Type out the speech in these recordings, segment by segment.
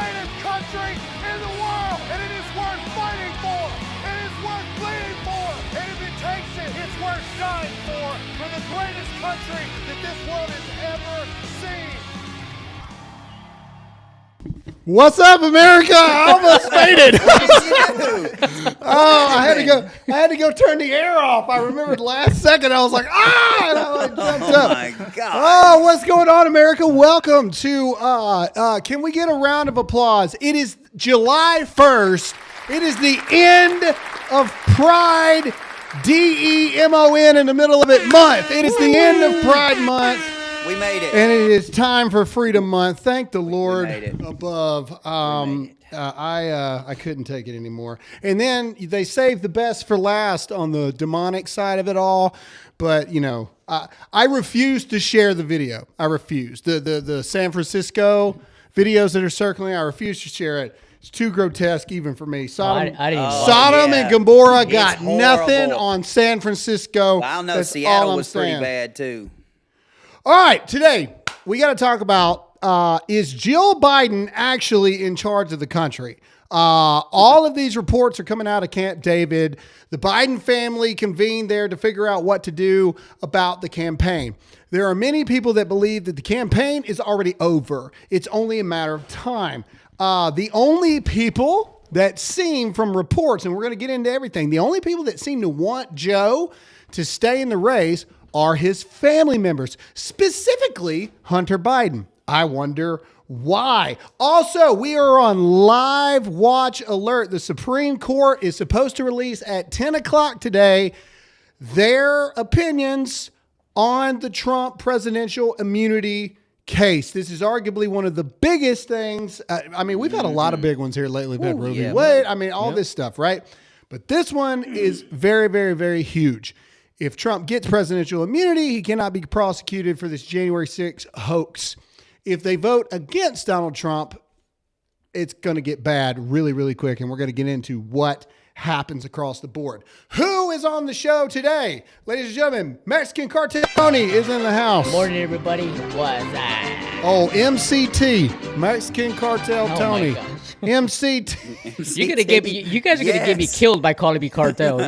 greatest country in the world, and it is worth fighting for. It is worth bleeding for, and if it takes it, it's worth dying for the greatest country that this world has ever seen. What's up, America? I almost made it. I had to go turn the air off. I remembered last second. I was like, and I jumped up. Oh my God. Oh, what's going on, America? Welcome to can we get a round of applause? It is July 1st. It is the end of Pride DEMON in the middle of it month. It is the end of Pride month. We made it. And it is time for Freedom Month. Thank the Lord made it. above. I couldn't take it anymore. And then they saved the best for last on the demonic side of it all. But, you know, I refuse to share the video. I refuse. The San Francisco videos that are circling, I refuse to share it. It's too grotesque even for me. Sodom and Gomorrah got nothing on San Francisco. Well, I know That's Seattle all was saying. pretty bad too. All right, today we got to talk about is Jill Biden actually in charge of the country? All of these reports are coming out of Camp David. The Biden family convened there to figure out what to do about the campaign. There are many people that believe that the campaign is already over. It's only a matter of time. The only people that seem from reports, and we're going to get into everything, the only people that seem to want Joe to stay in the race are his family members, specifically Hunter Biden. I wonder why. Also, we are on live watch alert. The Supreme Court is supposed to release at 10 o'clock today their opinions on the Trump presidential immunity case. This is arguably one of the biggest things. I mean, we've had a lot of big ones here lately. We've had Roe v. Wade. I mean, all this stuff, right? But this one is very, very, very huge. If Trump gets presidential immunity, he cannot be prosecuted for this January 6th hoax. If they vote against Donald Trump, it's going to get bad really, really quick. And we're going to get into what happens across the board. Who is on the show today? Ladies and gentlemen, Mexican Cartel Tony is in the house. Morning, everybody. What's that? Oh, MCT, Mexican Cartel Tony. MCT. You guys are gonna get me killed by calling me cartel.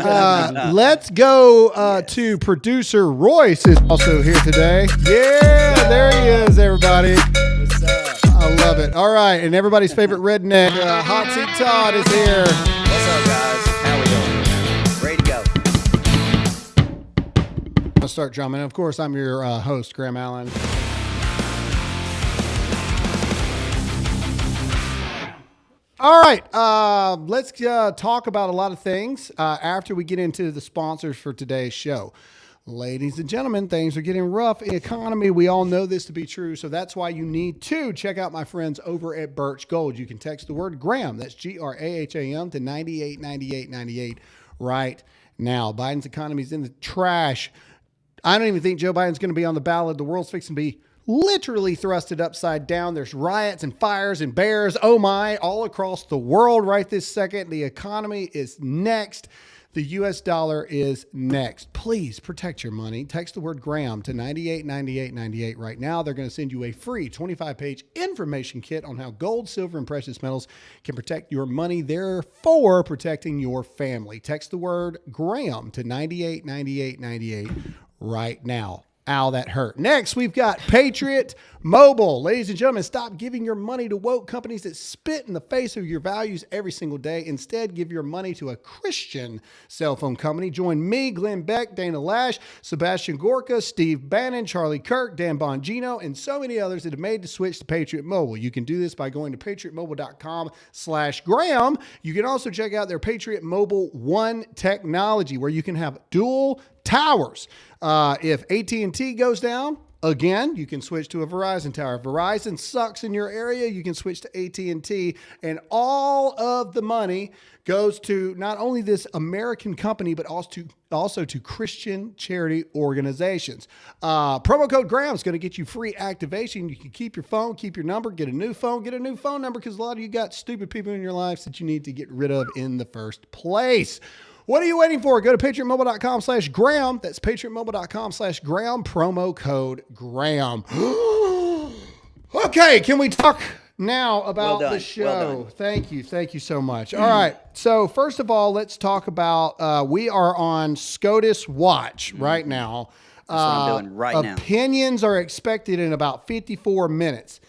Let's go to producer Royce is also here today. Yeah, there he is, everybody. What's up? I love it. All right, and everybody's favorite redneck, Hot Seat Todd is here. What's up, guys? How we doing? Ready to go. I'll start drumming. Of course, I'm your host, Graham Allen. All right, let's talk about a lot of things after we get into the sponsors for today's show. Ladies and gentlemen, things are getting rough in the economy. We all know this to be true, so that's why you need to check out my friends over at Birch Gold. You can text the word Graham, that's Graham, to 989898 right now. Biden's economy is in the trash. I don't even think Joe Biden's going to be on the ballot. The world's fixing to be literally thrusted upside down. There's riots and fires and bears, oh my, all across the world right this second. The economy is next. The U.S. dollar is next. Please protect your money. Text the word Graham to 989898 right now. They're going to send you a free 25-page information kit on how gold, silver, and precious metals can protect your money, therefore protecting your family. Text the word Graham to 989898 right now. Ow, that hurt. Next, we've got Patriot Mobile. Ladies and gentlemen, stop giving your money to woke companies that spit in the face of your values every single day. Instead, give your money to a Christian cell phone company. Join me, Glenn Beck, Dana Lash, Sebastian Gorka, Steve Bannon, Charlie Kirk, Dan Bongino, and so many others that have made the switch to Patriot Mobile. You can do this by going to patriotmobile.com/Graham. You can also check out their Patriot Mobile One technology, where you can have dual towers. If AT&T goes down, again, you can switch to a Verizon tower. If Verizon sucks in your area, you can switch to AT&T, and all of the money goes to not only this American company, but also to Christian charity organizations. Promo code Graham is going to get you free activation. You can keep your phone, keep your number, get a new phone number, because a lot of you got stupid people in your lives that you need to get rid of in the first place. What are you waiting for? Go to patriotmobile.com/Graham. That's patriotmobile.com/Graham. Promo code Graham. Okay, can we talk Now about Well the done. show. Well done. Thank you so much. All right. So first of all, let's talk about. We are on SCOTUS watch right now. That's what I'm doing right now. Opinions are expected in about 54 minutes.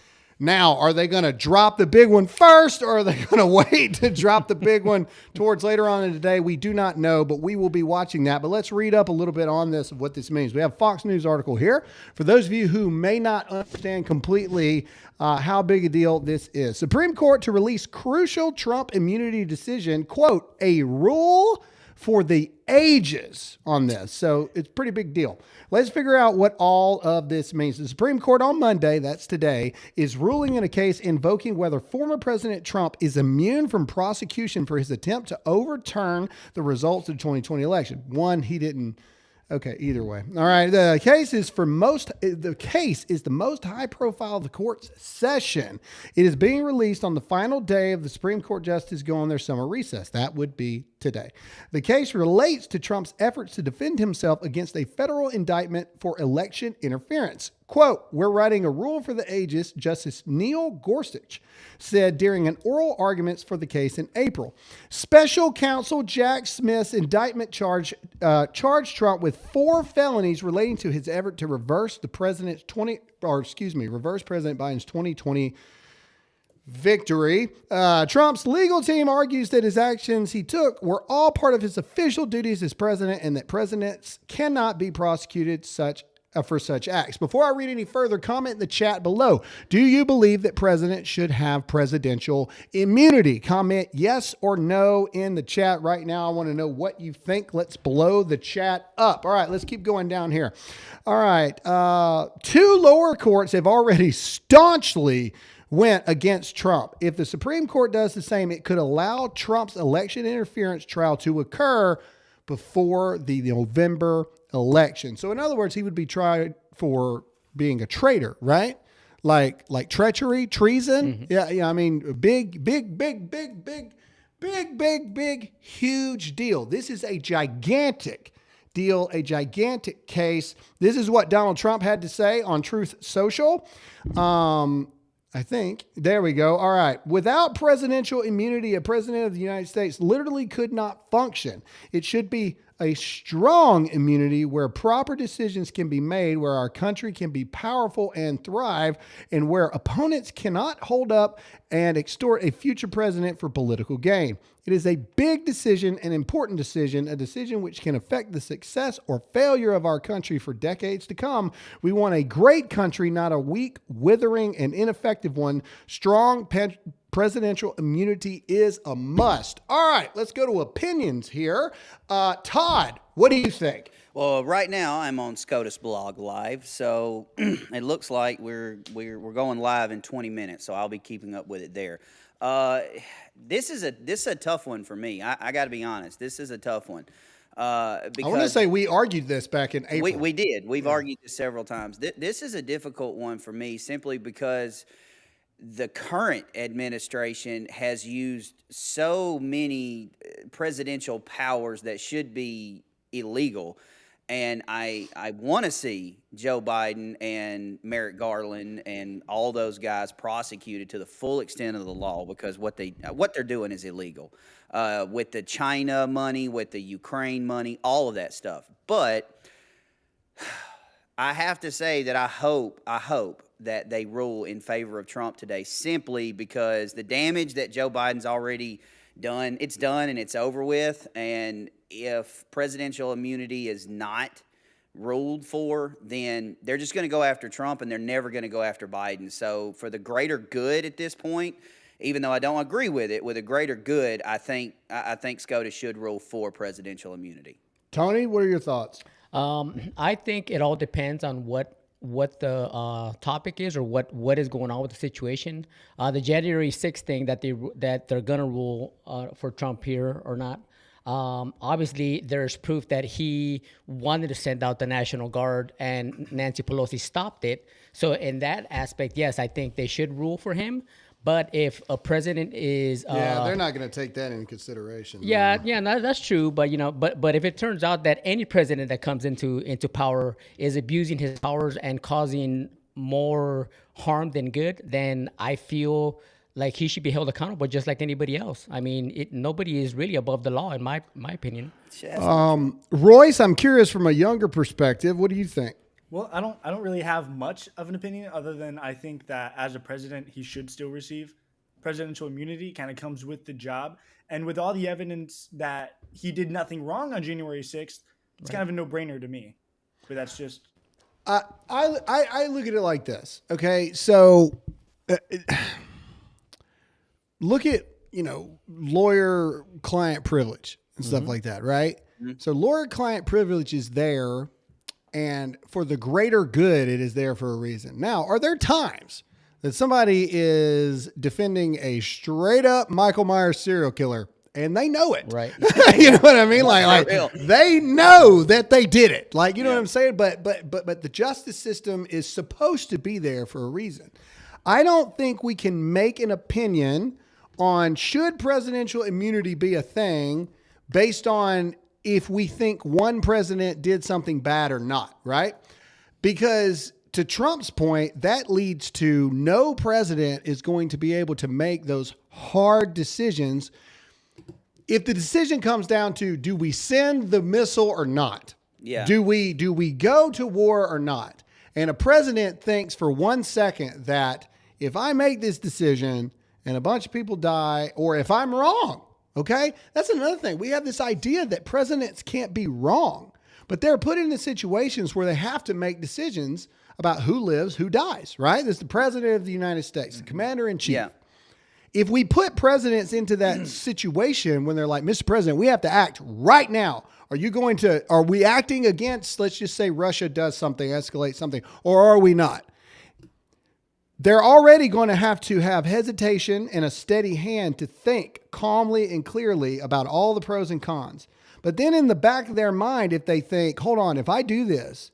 Now, are they going to drop the big one first, or are they going to wait to drop the big one towards later on in the day? We do not know, but we will be watching that. But let's read up a little bit on this, of what this means. We have a Fox News article here. For those of you who may not understand completely how big a deal this is. Supreme Court to release crucial Trump immunity decision, quote, a rule for the ages on this. So it's a pretty big deal. Let's figure out what all of this means. The Supreme Court on Monday, that's today, is ruling in a case invoking whether former President Trump is immune from prosecution for his attempt to overturn the results of the 2020 election. One, he didn't. Okay, either way. All right, the case is the most high profile of the court's session. It is being released on the final day of the Supreme Court justices go on their summer recess. That would be today. The case relates to Trump's efforts to defend himself against a federal indictment for election interference. Quote, we're writing a rule for the ages, Justice Neil Gorsuch said during an oral arguments for the case in April. Special counsel Jack Smith's indictment charged Trump with 4 felonies relating to his effort to reverse President Biden's 2020 victory. Trump's legal team argues that his actions he took were all part of his official duties as president and that presidents cannot be prosecuted for such acts. Before I read any further, comment in the chat below. Do you believe that presidents should have presidential immunity? Comment yes or no in the chat right now. I want to know what you think. Let's blow the chat up. All right, let's keep going down here. All right. 2 lower courts have already staunchly went against Trump. If the Supreme Court does the same, it could allow Trump's election interference trial to occur before the November election. So in other words, he would be tried for being a traitor, right? Like treachery, treason. Mm-hmm. Yeah. I mean, big, huge deal. This is a gigantic deal, a gigantic case. This is what Donald Trump had to say on Truth Social. I think. There we go. All right. Without presidential immunity, a president of the United States literally could not function. It should be a strong immunity where proper decisions can be made, where our country can be powerful and thrive, and where opponents cannot hold up and extort a future president for political gain. It is a big decision, an important decision, a decision which can affect the success or failure of our country for decades to come. We want a great country, not a weak, withering, and ineffective one. Strong presidential immunity is a must. All right, let's go to opinions here. Todd, what do you think? Well, right now I'm on SCOTUS blog live, so it looks like we're going live in 20 minutes, so I'll be keeping up with it there. This is a tough one for me. I got to be honest. This is a tough one. Because I want to say we argued this back in April. We did. We've argued this several times. This is a difficult one for me simply because the current administration has used so many presidential powers that should be illegal. And I want to see Joe Biden and Merrick Garland and all those guys prosecuted to the full extent of the law, because what they're doing is illegal. With the China money, with the Ukraine money, all of that stuff. But I have to say that I hope that they rule in favor of Trump today, simply because the damage that Joe Biden's already done, it's done and it's over with. And if presidential immunity is not ruled for, then they're just going to go after Trump and they're never going to go after Biden. So for the greater good at this point, even though I don't agree with it, with a greater good, I think SCOTUS should rule for presidential immunity. Tony, what are your thoughts? I think it all depends on what the topic is, or what is going on with the situation. The January 6th thing that they're gonna rule for Trump here or not. Obviously, there's proof that he wanted to send out the National Guard, and Nancy Pelosi stopped it. So in that aspect, yes, I think they should rule for him. But if a president is they're not going to take that into consideration. Yeah, no, that's true. But but if it turns out that any president that comes into power is abusing his powers and causing more harm than good, then I feel like he should be held accountable just like anybody else. I mean, nobody is really above the law, in my opinion. Royce, I'm curious from a younger perspective. What do you think? Well, I don't really have much of an opinion other than I think that as a president, he should still receive presidential immunity. Kind of comes with the job. And with all the evidence that he did nothing wrong on January 6th, it's kind of a no-brainer to me. But that's just... I look at it like this. Okay, so look at, lawyer-client privilege and stuff like that, right? Mm-hmm. So lawyer-client privilege is there, and for the greater good, it is there for a reason. Now, are there times that somebody is defending a straight-up Michael Myers serial killer and they know it? Right. You know what I mean? Like they know that they did it. Like, you know what I'm saying? But the justice system is supposed to be there for a reason. I don't think we can make an opinion on should presidential immunity be a thing based on if we think one president did something bad or not, right? Because to Trump's point, that leads to no president is going to be able to make those hard decisions. If the decision comes down to, do we send the missile or not? Yeah. Do we go to war or not? And a president thinks for 1 second that if I make this decision and a bunch of people die, or if I'm wrong, okay? That's another thing. We have this idea that presidents can't be wrong, but they're put into situations where they have to make decisions about who lives, who dies, right? There's the president of the United States, the commander in chief. Yeah. If we put presidents into that situation when they're like, Mr. President, we have to act right now. Are we acting against, let's just say Russia does something, escalate something, or are we not? They're already going to have hesitation and a steady hand to think calmly and clearly about all the pros and cons. But then in the back of their mind, if they think, hold on, if I do this,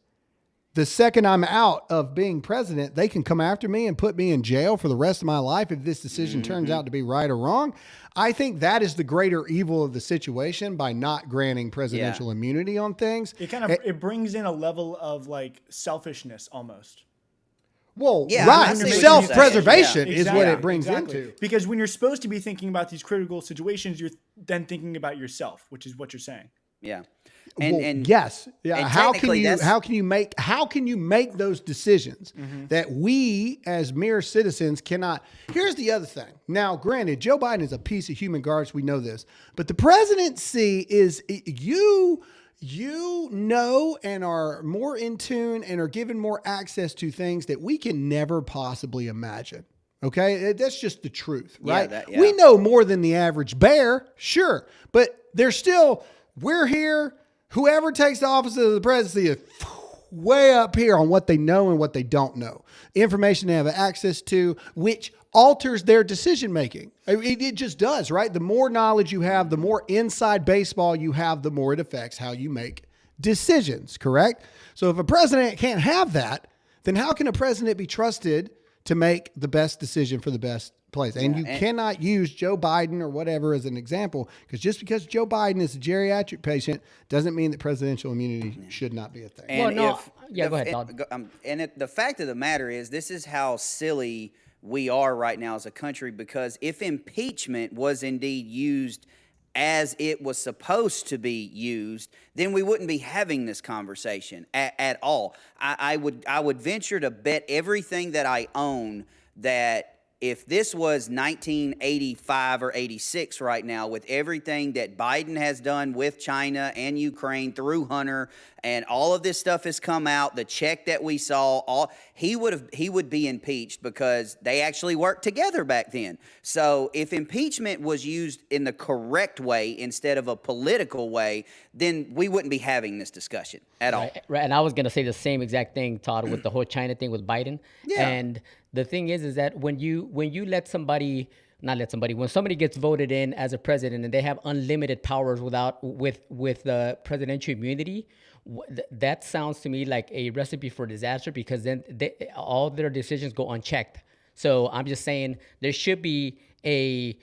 the second I'm out of being president, they can come after me and put me in jail for the rest of my life if this decision turns out to be right or wrong. I think that is the greater evil of the situation by not granting presidential immunity on things. It brings in a level of like selfishness almost. Well, Yeah, right. I see what you're Self-preservation saying. is what it brings into. Because when you're supposed to be thinking about these critical situations, you're then thinking about yourself, which is what you're saying. Yeah. Yes. Yeah. and How can technically you make those decisions that we as mere citizens cannot? Here's the other thing. Now, granted, Joe Biden is a piece of human garbage. We know this, but the presidency is you know, and are more in tune and are given more access to things that we can never possibly imagine. Okay. That's just the truth, right? Yeah. We know more than the average bear. Sure. But we're here. Whoever takes the office of the presidency is way up here on what they know and what they don't know. Information they have access to, which alters their decision making. It just does, right? The more knowledge you have, the more inside baseball you have, the more it affects how you make decisions, correct? So if a president can't have that, then how can a president be trusted to make the best decision for the best place? And you cannot use Joe Biden or whatever as an example, because just because Joe Biden is a geriatric patient doesn't mean that presidential immunity should not be a thing. And go ahead, Todd. The fact of the matter is, this is how silly we are right now as a country, because if impeachment was indeed used as it was supposed to be used, then we wouldn't be having this conversation at all. I would venture to bet everything that I own that if this was 1985 or 86 right now, with everything that Biden has done with China and Ukraine through Hunter, and all of this stuff has come out, the check that we saw, he would be impeached because they actually worked together back then. So if impeachment was used in the correct way instead of a political way, then we wouldn't be having this discussion at all. Right. And I was going to say the same exact thing, Todd, with the whole China thing with Biden. Yeah. And the thing is that when somebody gets voted in as a president and they have unlimited powers with the presidential immunity, that sounds to me like a recipe for disaster, because then all their decisions go unchecked. So I'm just saying there should be I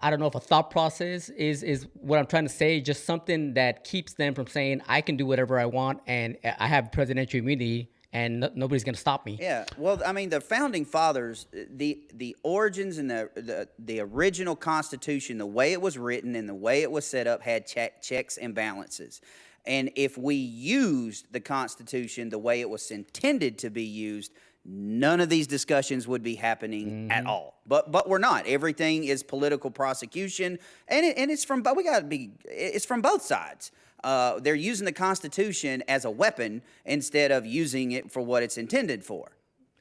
don't know if a thought process is what I'm trying to say, just something that keeps them from saying I can do whatever I want and I have presidential immunity, and nobody's going to stop me. Yeah, well, I mean, the founding fathers, the origins and the original Constitution, the way it was written and the way it was set up had checks and balances. And if we used the Constitution the way it was intended to be used, none of these discussions would be happening at all. But we're not. Everything is political prosecution, and it's from. But it's from both sides. They're using the Constitution as a weapon instead of using it for what it's intended for.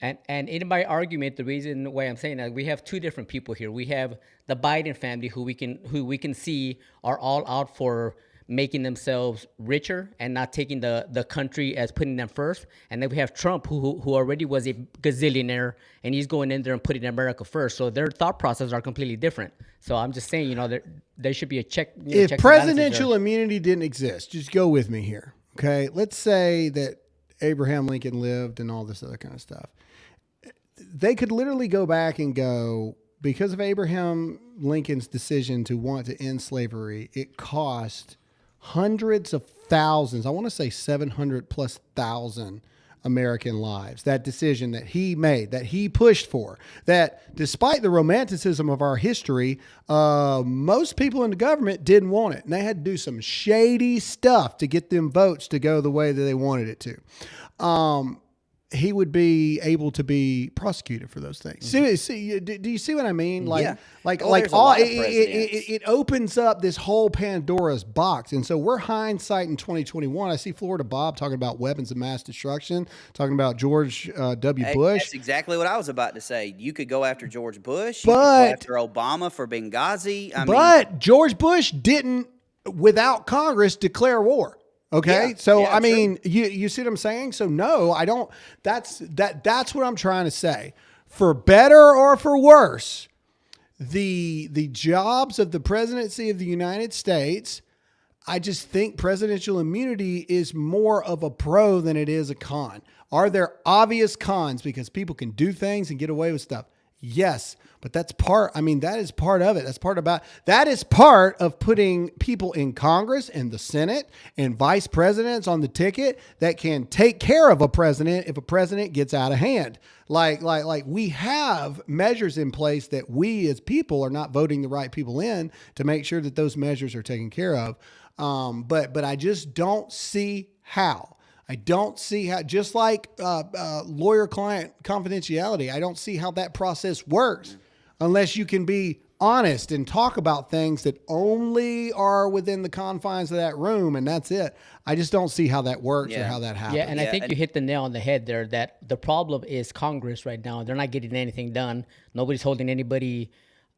And in my argument, the reason why I'm saying that, we have two different people here. We have the Biden family, who we can see are all out for making themselves richer and not taking the country as putting them first. And then we have Trump, who already was a gazillionaire, and he's going in there and putting America first. So their thought processes are completely different. So I'm just saying, there should be a check. If presidential immunity didn't exist, just go with me here. Okay. Let's say that Abraham Lincoln lived and all this other kind of stuff. They could literally go back and go, because of Abraham Lincoln's decision to want to end slavery, it cost hundreds of thousands, I want to say 700,000+ American lives. That decision that he made, that he pushed for, that despite the romanticism of our history, most people in the government didn't want it. And they had to do some shady stuff to get them votes to go the way that they wanted it to. He would be able to be prosecuted for those things. See, do you see what I mean? It opens up this whole Pandora's box. And so we're hindsight in 2021. I see Florida Bob talking about weapons of mass destruction, talking about George W. Bush. That's exactly what I was about to say. You could go after George Bush. You could go after Obama for Benghazi. But George Bush didn't, without Congress, declare war. Okay. Yeah, you see what I'm saying? So no, I don't, that's what I'm trying to say. For better or for worse, the jobs of the presidency of the United States, I just think presidential immunity is more of a pro than it is a con. Are there obvious cons because people can do things and get away with stuff? Yes, but that is part of it. That is part of putting people in Congress and the Senate and vice presidents on the ticket that can take care of a president if a president gets out of hand. Like we have measures in place that we as people are not voting the right people in to make sure that those measures are taken care of. But I just don't see how. I don't see how, just like lawyer-client confidentiality, I don't see how that process works unless you can be honest and talk about things that only are within the confines of that room, and that's it. I just don't see how that works or how that happens. Yeah, and I think you hit the nail on the head there, that the problem is Congress right now. They're not getting anything done. Nobody's holding anybody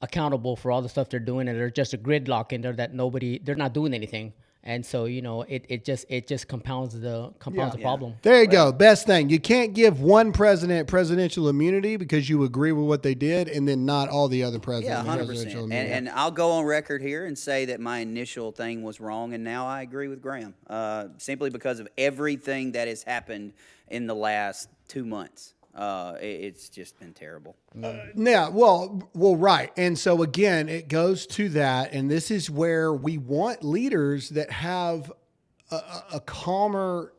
accountable for all the stuff they're doing, and there's just a gridlock in there that they're not doing anything. And so, it just compounds the problem. There you go. Best thing. You can't give one president presidential immunity because you agree with what they did, and then not all the other presidents. Yeah, 100%. And I'll go on record here and say that my initial thing was wrong, and now I agree with Graham, simply because of everything that has happened in the last 2 months. It's just been terrible. Right. And so again, it goes to that, and this is where we want leaders that have a calmer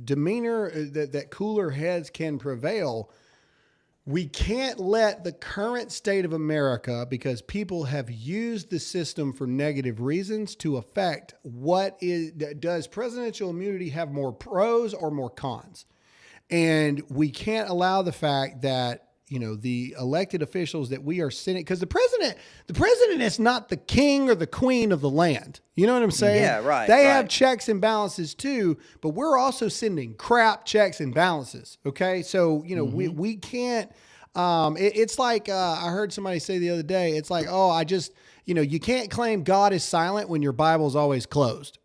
demeanor, that cooler heads can prevail. We can't let the current state of America, because people have used the system for negative reasons, to affect does presidential immunity have more pros or more cons? And we can't allow the fact that, the elected officials that we are sending, because the president is not the king or the queen of the land. You know what I'm saying? Yeah, right. They have checks and balances too, but we're also sending crap checks and balances. Okay. So, we can't, it's like, I heard somebody say the other day, it's like, you can't claim God is silent when your Bible's always closed.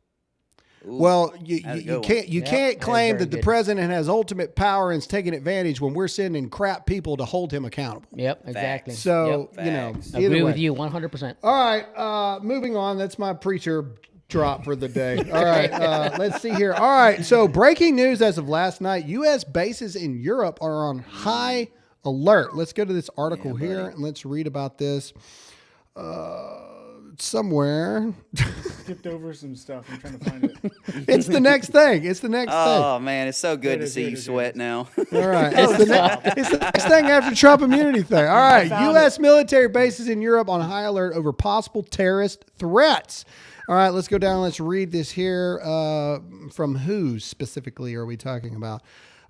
Ooh, well, you can't claim that the president has ultimate power and is taking advantage when we're sending crap people to hold him accountable. Yep, exactly. So, agree with you 100%. All right, moving on. That's my preacher drop for the day. All right, let's see here. All right, so breaking news as of last night, U.S. bases in Europe are on high alert. Let's go to this article here and let's read about this. somewhere. Skipped over some stuff. I'm trying to find it. It's the next thing. It's the next thing. Oh man, it's so good It to is, see it you is, sweat it is. now. All right. It's the next thing after Trump immunity thing. All right. found U.S. military bases in Europe on high alert over possible terrorist threats. All right. Let's go down. Let's read this here. From who specifically are we talking about?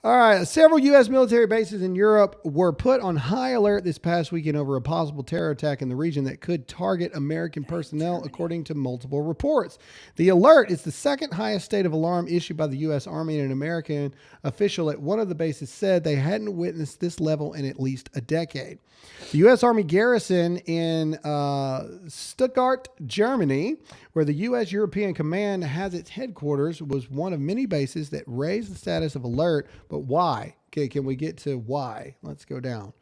All right. Several U.S. military bases in Europe were put on high alert this past weekend over a possible terror attack in the region that could target American personnel, according to multiple reports. The alert is the second highest state of alarm issued by the U.S. Army, and an American official at one of the bases said they hadn't witnessed this level in at least a decade. The U.S. Army garrison in Stuttgart, Germany, where the U.S. European Command has its headquarters, was one of many bases that raised the status of alert. But why? Okay, can we get to why? Let's go down.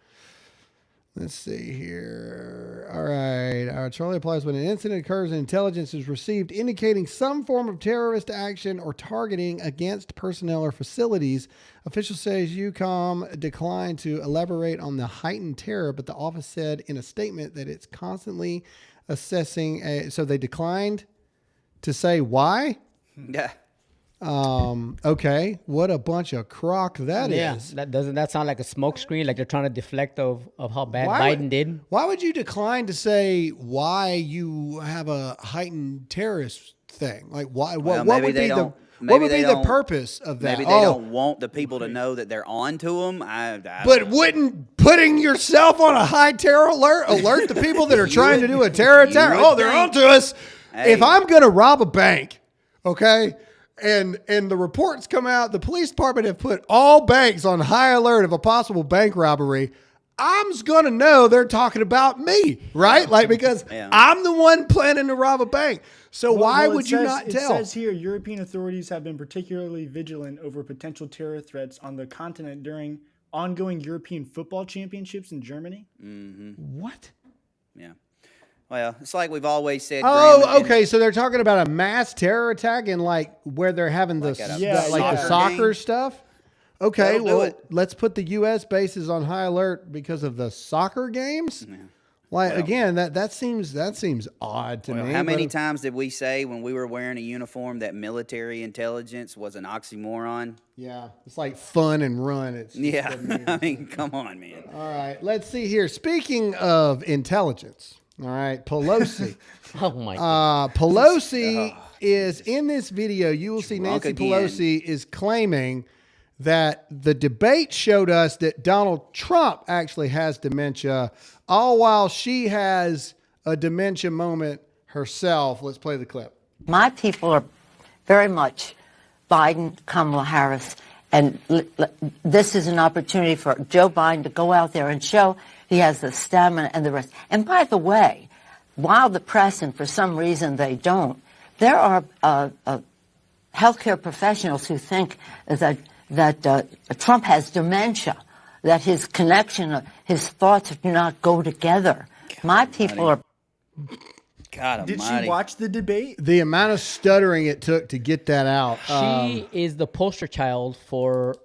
Let's see here. All right. Our Charlie applies when an incident occurs and intelligence is received indicating some form of terrorist action or targeting against personnel or facilities. Officials say EUCOM declined to elaborate on the heightened terror, but the office said in a statement that it's constantly assessing. So they declined to say why? Yeah. Okay. What a bunch of crock that Yeah, is. doesn't that sound like a smoke screen? Like they're trying to deflect of how bad Why Biden would- did? Why would you decline to say why you have a heightened terrorist thing? Like why? Well, what maybe would they be the don't- what maybe would they be the don't- purpose of that? Maybe they don't want the people to know that they're on to them. But wouldn't putting yourself on a high terror alert the people that are trying to do a terror attack? would Oh, they're think. onto us. Hey. If I'm going to rob a bank, okay, and the reports come out, the police department have put all banks on high alert of a possible bank robbery. I'm going to know they're talking about me, right? Like, because Yeah. I'm the one planning to rob a bank. So why Well, would it you says- not tell? It says here, European authorities have been particularly vigilant over potential terror threats on the continent during ongoing European football championships in Germany. What? Yeah. Well, it's like we've always said. Oh, Graham, and- okay. So they're talking about a mass terror attack in like where they're having the Like at a Yeah, like the soccer soccer game? stuff. Okay, That'll do well, it. let's put the U.S. bases on high alert because of the soccer games. Like again, that seems odd to me. How many but- times did we say when we were wearing a uniform that military intelligence was an oxymoron? Yeah, it's like fun and run. It's just Yeah. doesn't mean- I mean, come on, man. All right, let's see here. Speaking of intelligence, all right, Pelosi. Oh my God. Pelosi is in this video. You will see Drunk Nancy again. Pelosi is claiming that the debate showed us that Donald Trump actually has dementia, all while she has a dementia moment herself. Let's play the clip. My people are very much Biden, Kamala Harris, and this is an opportunity for Joe Biden to go out there and show he has the stamina and the rest. And by the way, while the press, and for some reason they don't, there are healthcare professionals who think that Trump has dementia, that his connection, his thoughts do not go together. My people are. God Did almighty. she watch the debate? The amount of stuttering it took to get that out. She is the poster child for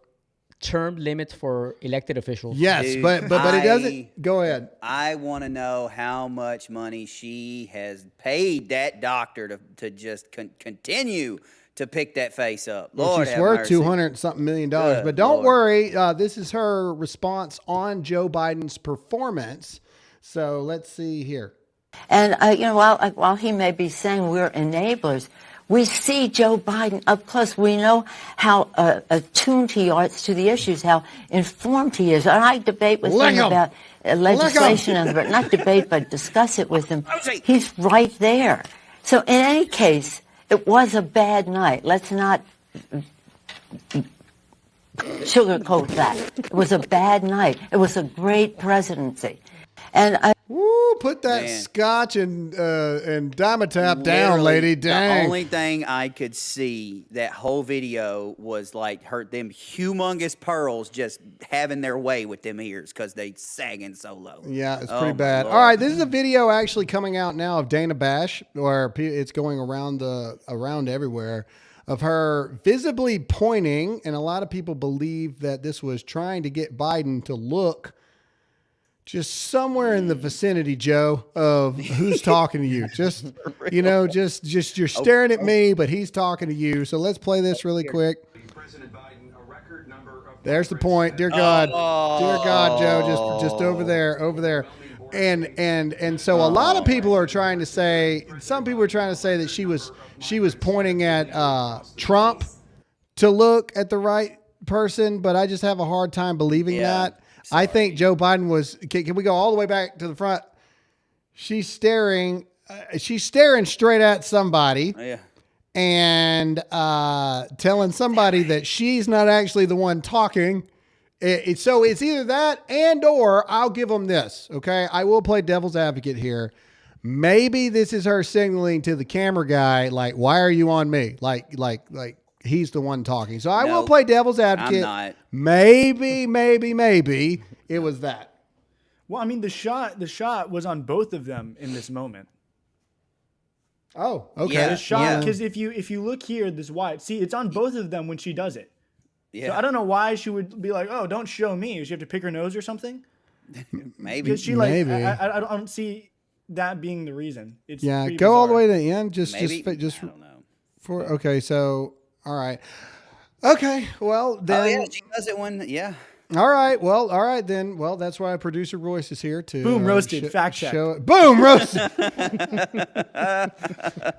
term limits for elected officials. Yes, Dude, but it I- doesn't. Go ahead. I want to know how much money she has paid that doctor to just continue to pick that face up. Lord She's have worth mercy. $200 something million. But don't Lord. worry, this is her response on Joe Biden's performance. So let's see here. And, while he may be saying we're enablers, we see Joe Biden up close. We know how attuned he is to the issues, how informed he is. And I debate with Lick him 'em. about legislation, and not debate, but discuss it with him. He's right there. So in any case, it was a bad night. Let's not sugarcoat that. It was a bad night. It was a great presidency. And Woo, put that Man. scotch and Dimetap down, Literally, lady. Dang. The only thing I could see that whole video was like them humongous pearls just having their way with them ears because they sagging so low. Yeah, it's Oh, pretty my bad. Lord. All right, this is a video actually coming out now of Dana Bash, where it's going around everywhere, of her visibly pointing, and a lot of people believe that this was trying to get Biden to look just somewhere in the vicinity, Joe, of who's talking to you. Just, just you're staring at me, but he's talking to you. So let's play this really quick. There's the point. Dear God, Joe, just over there. And so a lot of people are trying to say, some people are trying to say that she was pointing at Trump to look at the right person, but I just have a hard time believing that. I think Joe Biden was. Can we go all the way back to the front? She's staring straight at somebody. Yeah. And telling somebody that she's not actually the one talking. So it's either that or I'll give them this. Okay, I will play devil's advocate here. Maybe this is her signaling to the camera guy, like, "Why are you on me?" Like he's the one talking. So I will play devil's advocate. I'm not. Maybe it was that. Well, I mean, the shot was on both of them in this moment. Oh, okay. Yeah. The shot, because if you look here, this wide, see, it's on both of them when she does it. Yeah. So I don't know why she would be like, "Oh, don't show me." Does she have to pick her nose or something? Maybe. Because she Maybe. I don't see that being the reason. It's Yeah, pretty go all the bizarre. way to the end. Just I don't know. Okay. So all right. Okay. Well then. Oh yeah, she does it when All right. Well, all right then. Well, that's why producer Royce is here to Boom, roasted. Fact check. show it. Boom, roasted.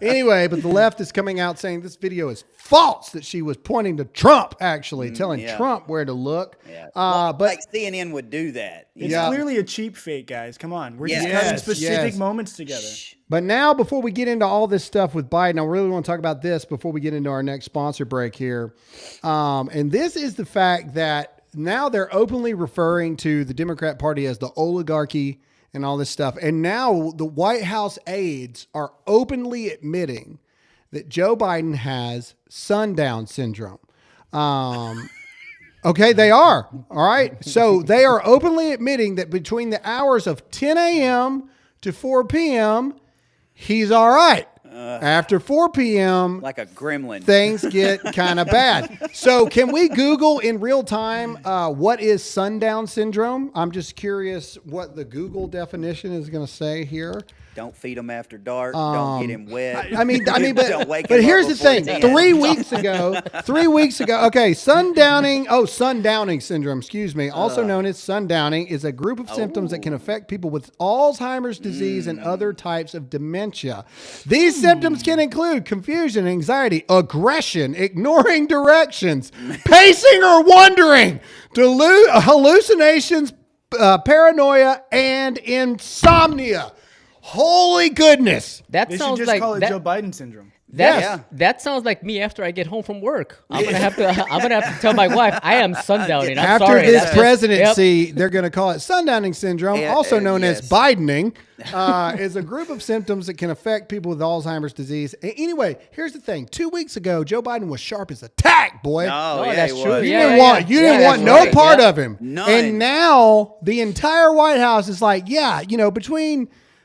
Anyway, but the left is coming out saying this video is false, that she was pointing to Trump, actually telling Trump where to look. Yeah. But like CNN would do that. It's clearly a cheap fake, guys. Come on. We're just Yes, cutting specific yes. moments together. But now, before we get into all this stuff with Biden, I really want to talk about this before we get into our next sponsor break here. And this is the fact that now they're openly referring to the Democrat Party as the oligarchy and all this stuff. And now the White House aides are openly admitting that Joe Biden has Sundown Syndrome. Okay, they are. All right. So they are openly admitting that between the hours of 10 a.m. to 4 p.m., he's all right. After 4 p.m., Like a gremlin. things get kind of bad. So can we Google in real time what is Sundown Syndrome? I'm just curious what the Google definition is going to say here. Don't feed him after dark. Don't get him wet. I mean, Don't but wake him here's up the before thing. 10. 3 weeks ago, okay, sundowning syndrome, excuse me, also known as sundowning, is a group of symptoms that can affect people with Alzheimer's disease and other types of dementia. These symptoms can include confusion, anxiety, aggression, ignoring directions, pacing or wandering, hallucinations, paranoia, and insomnia. Holy goodness. That They should sounds just like call it that, Joe Biden syndrome. that sounds like me after I get home from work. I'm gonna have to tell my wife I am sundowning. I'm After sorry. this That's just- presidency, they're going to call it sundowning syndrome, Yeah, also known as yes. Bidening, is a group of symptoms that can affect people with Alzheimer's disease. Anyway, here's the thing. 2 weeks ago, Joe Biden was sharp as a tack, boy. Oh, yeah, that's he true. was. You Yeah, didn't yeah, want, yeah. you didn't Yeah, want that's no right. part Yeah. of him. None. And now the entire White House is like, yeah,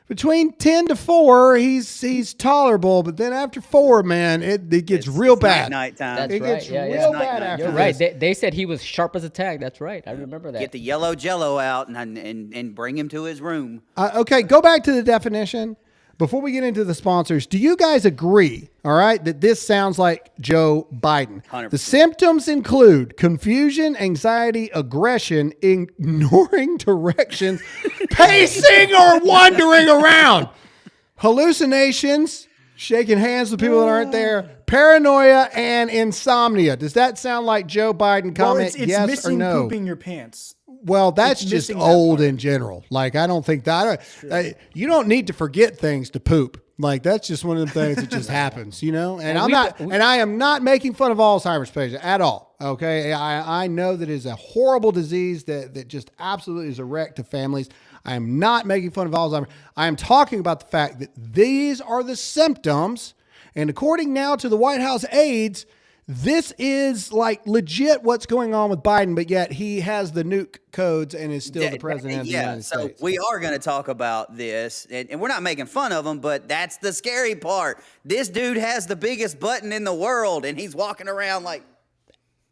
between 10 to 4, he's tolerable, but then after 4, man, it gets real It's bad. Nighttime. That's It right. gets Yeah, real yeah. bad after You're this. right. They said he was sharp as a tack. That's right. I remember that. Get the yellow Jello out and bring him to his room. Okay, go back to the definition. Before we get into the sponsors, do you guys agree, all right, that this sounds like Joe Biden? 100%. The symptoms include confusion, anxiety, aggression, ignoring directions, pacing or wandering around, hallucinations, shaking hands with people that aren't there, paranoia, and insomnia. Does that sound like Joe Biden? Well, Comment it's yes or missing no. pooping your pants. Well, that's It's just missing that old part. in general. Like, I don't think that you don't need to forget things to poop. Like, that's just one of the things that just happens, And I am not making fun of Alzheimer's patients at all. Okay, I know that it is a horrible disease that just absolutely is a wreck to families. I am not making fun of Alzheimer's. I am talking about the fact that these are the symptoms, and according now to the White House aides, this is like legit what's going on with Biden, but yet he has the nuke codes and is still the president of the United States. So we are going to talk about this, and we're not making fun of him, but that's the scary part. This dude has the biggest button in the world, and he's walking around like,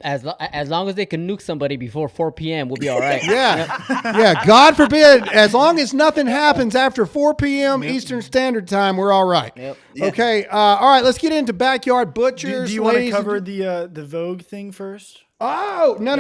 As long as they can nuke somebody before 4 p.m., we'll be all right. Yeah. God forbid, as long as nothing happens after 4 p.m. Eastern Standard Time, we're all right. Yeah. Okay. All right. Let's get into backyard butchers. Do you want to ladies cover and- the Vogue thing first? Oh, no.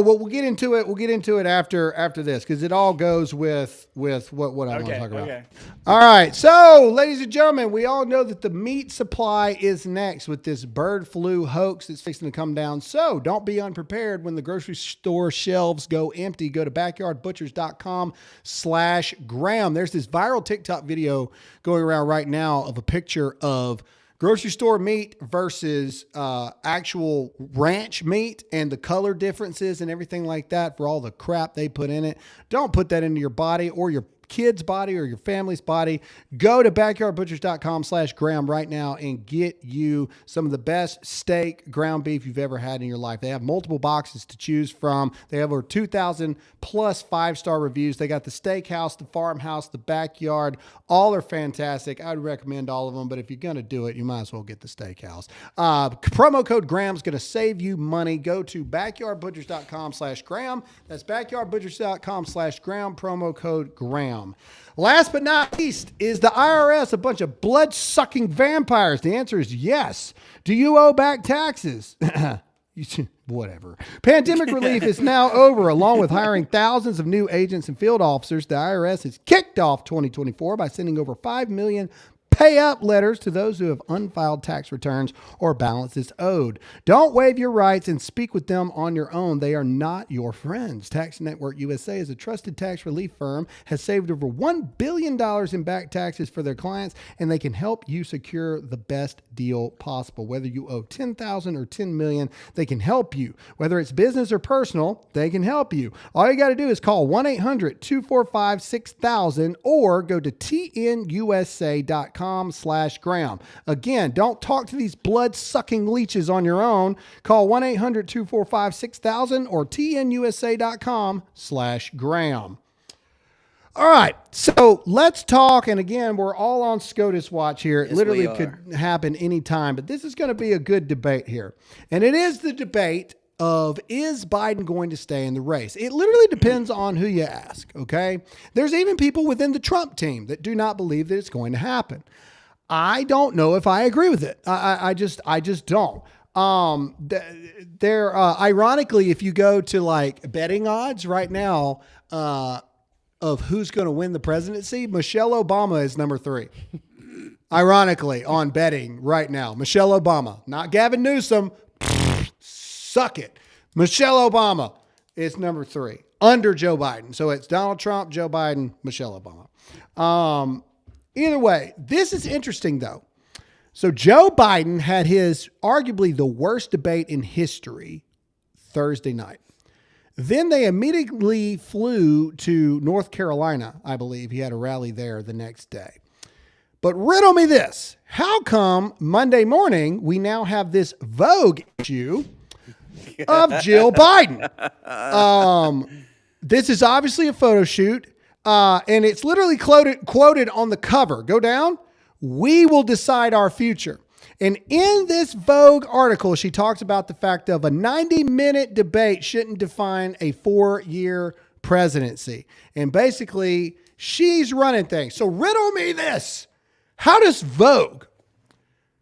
We'll get into it. We'll get into it after this because it all goes with what I want to talk about. Okay. All right. So, ladies and gentlemen, we all know that the meat supply is next with this bird flu hoax that's fixing to come down. So don't be unprepared when the grocery store shelves go empty. Go to backyardbutchers.com/Graham. There's this viral TikTok video going around right now of a picture of grocery store meat versus actual ranch meat and the color differences and everything like that for all the crap they put in it. Don't put that into your body or your kid's body or your family's body. Go to backyardbutchers.com/Graham right now and get you some of the best steak, ground beef you've ever had in your life. They have multiple boxes to choose from. They have over 2,000 plus 5-star reviews. They got the steakhouse, the farmhouse, the backyard. All are fantastic. I'd recommend all of them, but if you're going to do it, you might as well get the steakhouse. Promo code Graham is going to save you money. Go to backyardbutchers.com/Graham. That's backyardbutchers.com/Graham. Promo code Graham. Last but not least, is the IRS a bunch of blood-sucking vampires? The answer is yes. Do you owe back taxes? Whatever. Pandemic relief is now over. Along with hiring thousands of new agents and field officers, the IRS has kicked off 2024 by sending over 5 million pay-up letters to those who have unfiled tax returns or balances owed. Don't waive your rights and speak with them on your own. They are not your friends. Tax Network USA is a trusted tax relief firm, has saved over $1 billion in back taxes for their clients, and they can help you secure the best deal possible. Whether you owe $10,000 or $10 million, they can help you. Whether it's business or personal, they can help you. All you got to do is call 1-800-245-6000 or go to tnusa.com/Graham. Again, don't talk to these blood-sucking leeches on your own. Call 1-800-245-6000 or tnusa.com/Graham. All right, so let's talk. And again, we're all on SCOTUS watch here. It literally could happen anytime, but this is going to be a good debate here. And it is the debate of, is Biden going to stay in the race? It literally depends on who you ask, okay? There's even people within the Trump team that do not believe that it's going to happen. I don't know if I agree with it. I just don't. Ironically, if you go to like betting odds right now of who's going to win the presidency, Michelle Obama is number 3. Ironically, on betting right now, Michelle Obama, not Gavin Newsom. Suck it. Michelle Obama is number 3 under Joe Biden. So it's Donald Trump, Joe Biden, Michelle Obama. Either way, this is interesting though. So Joe Biden had his arguably the worst debate in history Thursday night. Then they immediately flew to North Carolina. I believe he had a rally there the next day. But riddle me this. How come Monday morning we now have this Vogue issue of Jill Biden? This is obviously a photo shoot, and it's literally quoted on the cover. Go down. We will decide our future. And in this Vogue article, she talks about the fact of a 90-minute debate shouldn't define a 4-year presidency. And basically, she's running things. So riddle me this. How does Vogue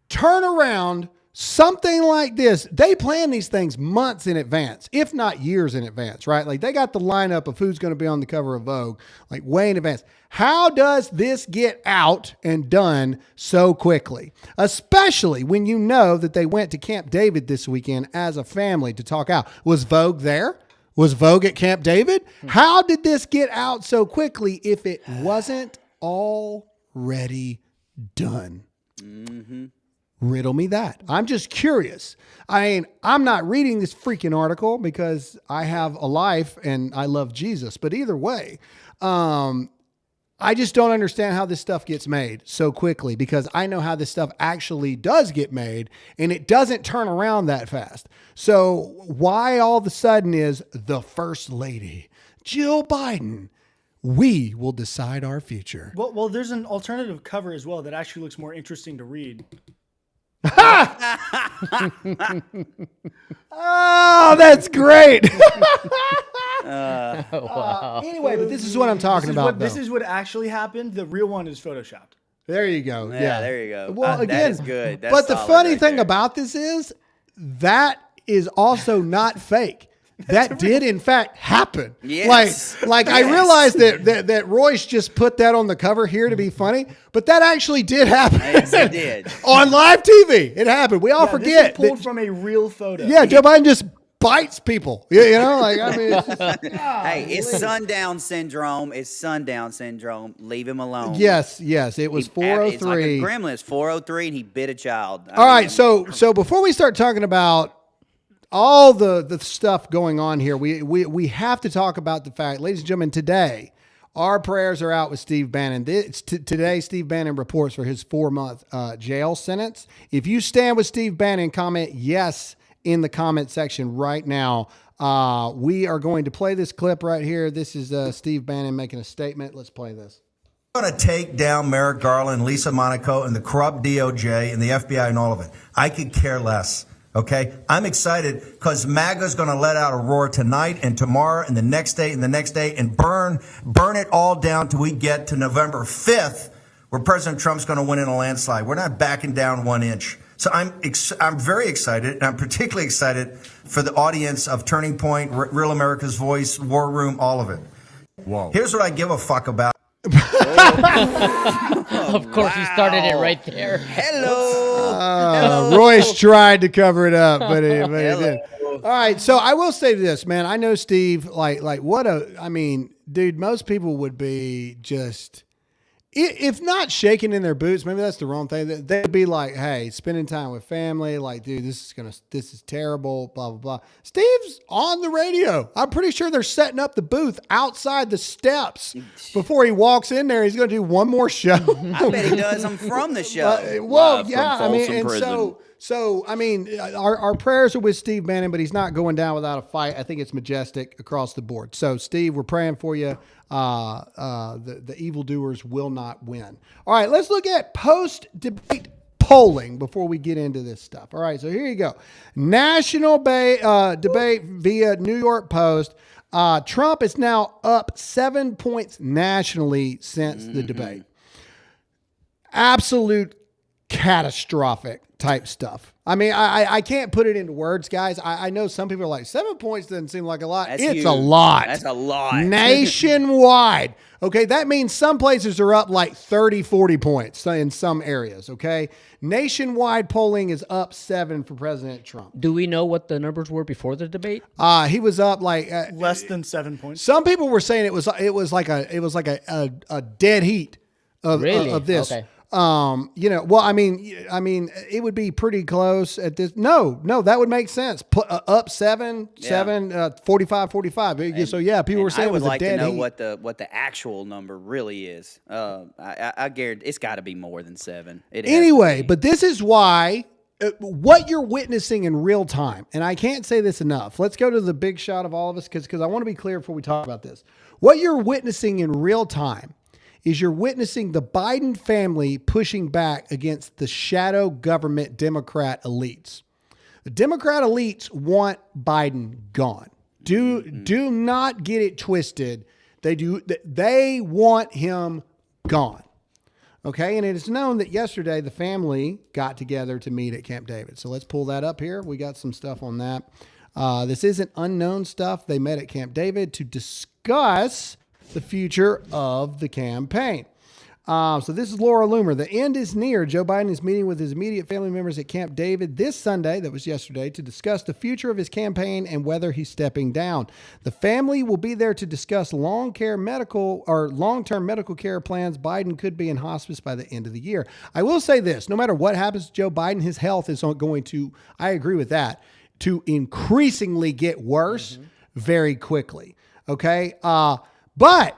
turn around something like this? They plan these things months in advance, if not years in advance, right? Like they got the lineup of who's going to be on the cover of Vogue, like way in advance. How does this get out and done so quickly? Especially when you know that they went to Camp David this weekend as a family to talk out. Was Vogue there? Was Vogue at Camp David? How did this get out so quickly if it wasn't already done? Riddle me that. I'm just curious. I mean, I'm not reading this freaking article because I have a life and I love Jesus. But either way, I just don't understand how this stuff gets made so quickly, because I know how this stuff actually does get made and it doesn't turn around that fast. So why all of a sudden is the First Lady, Jill Biden, we will decide our future? Well, there's an alternative cover as well that actually looks more interesting to read. Oh, that's great. Wow. Anyway, but this is what I'm talking about. This though. is what actually happened. The real one is photoshopped. There you go. Yeah, there you go. Well, That again, is good. That's but the solid funny right thing there. about this is that is also not fake. That did in fact happen. Yes. Like I Yes. realized that Royce just put that on the cover here to be funny, but that actually did happen. Yes, it did. On live TV. It happened. We all Yeah, forget. This is pulled that- from a real photo. yeah, Joe Biden just bites people. You know, like I mean, it's just, Hey, it's Sundown Syndrome. It's Sundown Syndrome. Leave him alone. yes, it was It's like a 403. gremlin. It's 403, and he bit a child. All right, so before we start talking about all the stuff going on here, we have to talk about the fact, ladies and gentlemen, today our prayers are out with Steve Bannon. Today, Steve Bannon reports for his 4-month jail sentence. If you stand with Steve Bannon, comment yes in the comment section right now. We are going to play this clip right here. This is Steve Bannon making a statement. Let's play this. I'm going to take down Merrick Garland, Lisa Monaco, and the corrupt DOJ and the FBI and all of it. I could care less. Okay, I'm excited because MAGA's going to let out a roar tonight and tomorrow and the next day and the next day and burn it all down till we get to November 5th, where President Trump's going to win in a landslide. We're not backing down 1 inch. So I'm very excited, and I'm particularly excited for the audience of Turning Point, Real America's Voice, War Room, all of it. Whoa. Here's what I give a fuck about. Of course, you started it right there. Hello. Royce tried to cover it up, but he didn't. All right, so I will say this, man. I know Steve, like I mean, dude, most people would be just, if not shaking in their boots, maybe that's the wrong thing. They'd be like, hey, spending time with family, like, dude, this is terrible, blah, blah, blah. Steve's on the radio. I'm pretty sure they're setting up the booth outside the steps before he walks in there. He's going to do one more show. I bet he does. I'm from the show. Well, Live from yeah, I mean, Folsom and Prison. so I mean, our prayers are with Steve Bannon, but he's not going down without a fight. I think it's majestic across the board. So, Steve, we're praying for you. The evildoers will not win. All right, let's look at post-debate polling before we get into this stuff. All right, so here you go. National debate via New York Post. Trump is now up 7 points nationally since the debate. Absolute catastrophic type stuff. I mean, I can't put it into words, guys. I know some people are like, 7 points doesn't seem like a lot. That's It's huge. a lot. That's a lot. Nationwide. Okay, that means some places are up like 30, 40 points in some areas, okay? Nationwide polling is up 7 for President Trump. Do we know what the numbers were before the debate? He was up like Less than 7 points. some people were saying it was like a dead heat of Really? of this. Okay. You know, well, I mean, it would be pretty close at this. No, that would make sense. Up 7, 45. So yeah, people were saying I it would was like a dead to know heat. what the actual number really is. I guarantee it's got to be more than 7. It has to Anyway, be. but this is why what you're witnessing in real time, and I can't say this enough. Let's go to the big shot of all of us because I want to be clear before we talk about this. What you're witnessing in real time is you're witnessing the Biden family pushing back against the shadow government Democrat elites. The Democrat elites want Biden gone. Do not get it twisted. They want him gone. Okay, and it is known that yesterday the family got together to meet at Camp David. So let's pull that up here. We got some stuff on that. This isn't unknown stuff. They met at Camp David to discuss the future of the campaign. So this is Laura Loomer. The end is near. Joe Biden is meeting with his immediate family members at Camp David this Sunday, that was yesterday, to discuss the future of his campaign and whether he's stepping down. The family will be there to discuss long-term medical care plans. Biden could be in hospice by the end of the year. I will say this, no matter what happens to Joe Biden, his health is going to, I agree with that, to increasingly get worse very quickly. Okay? But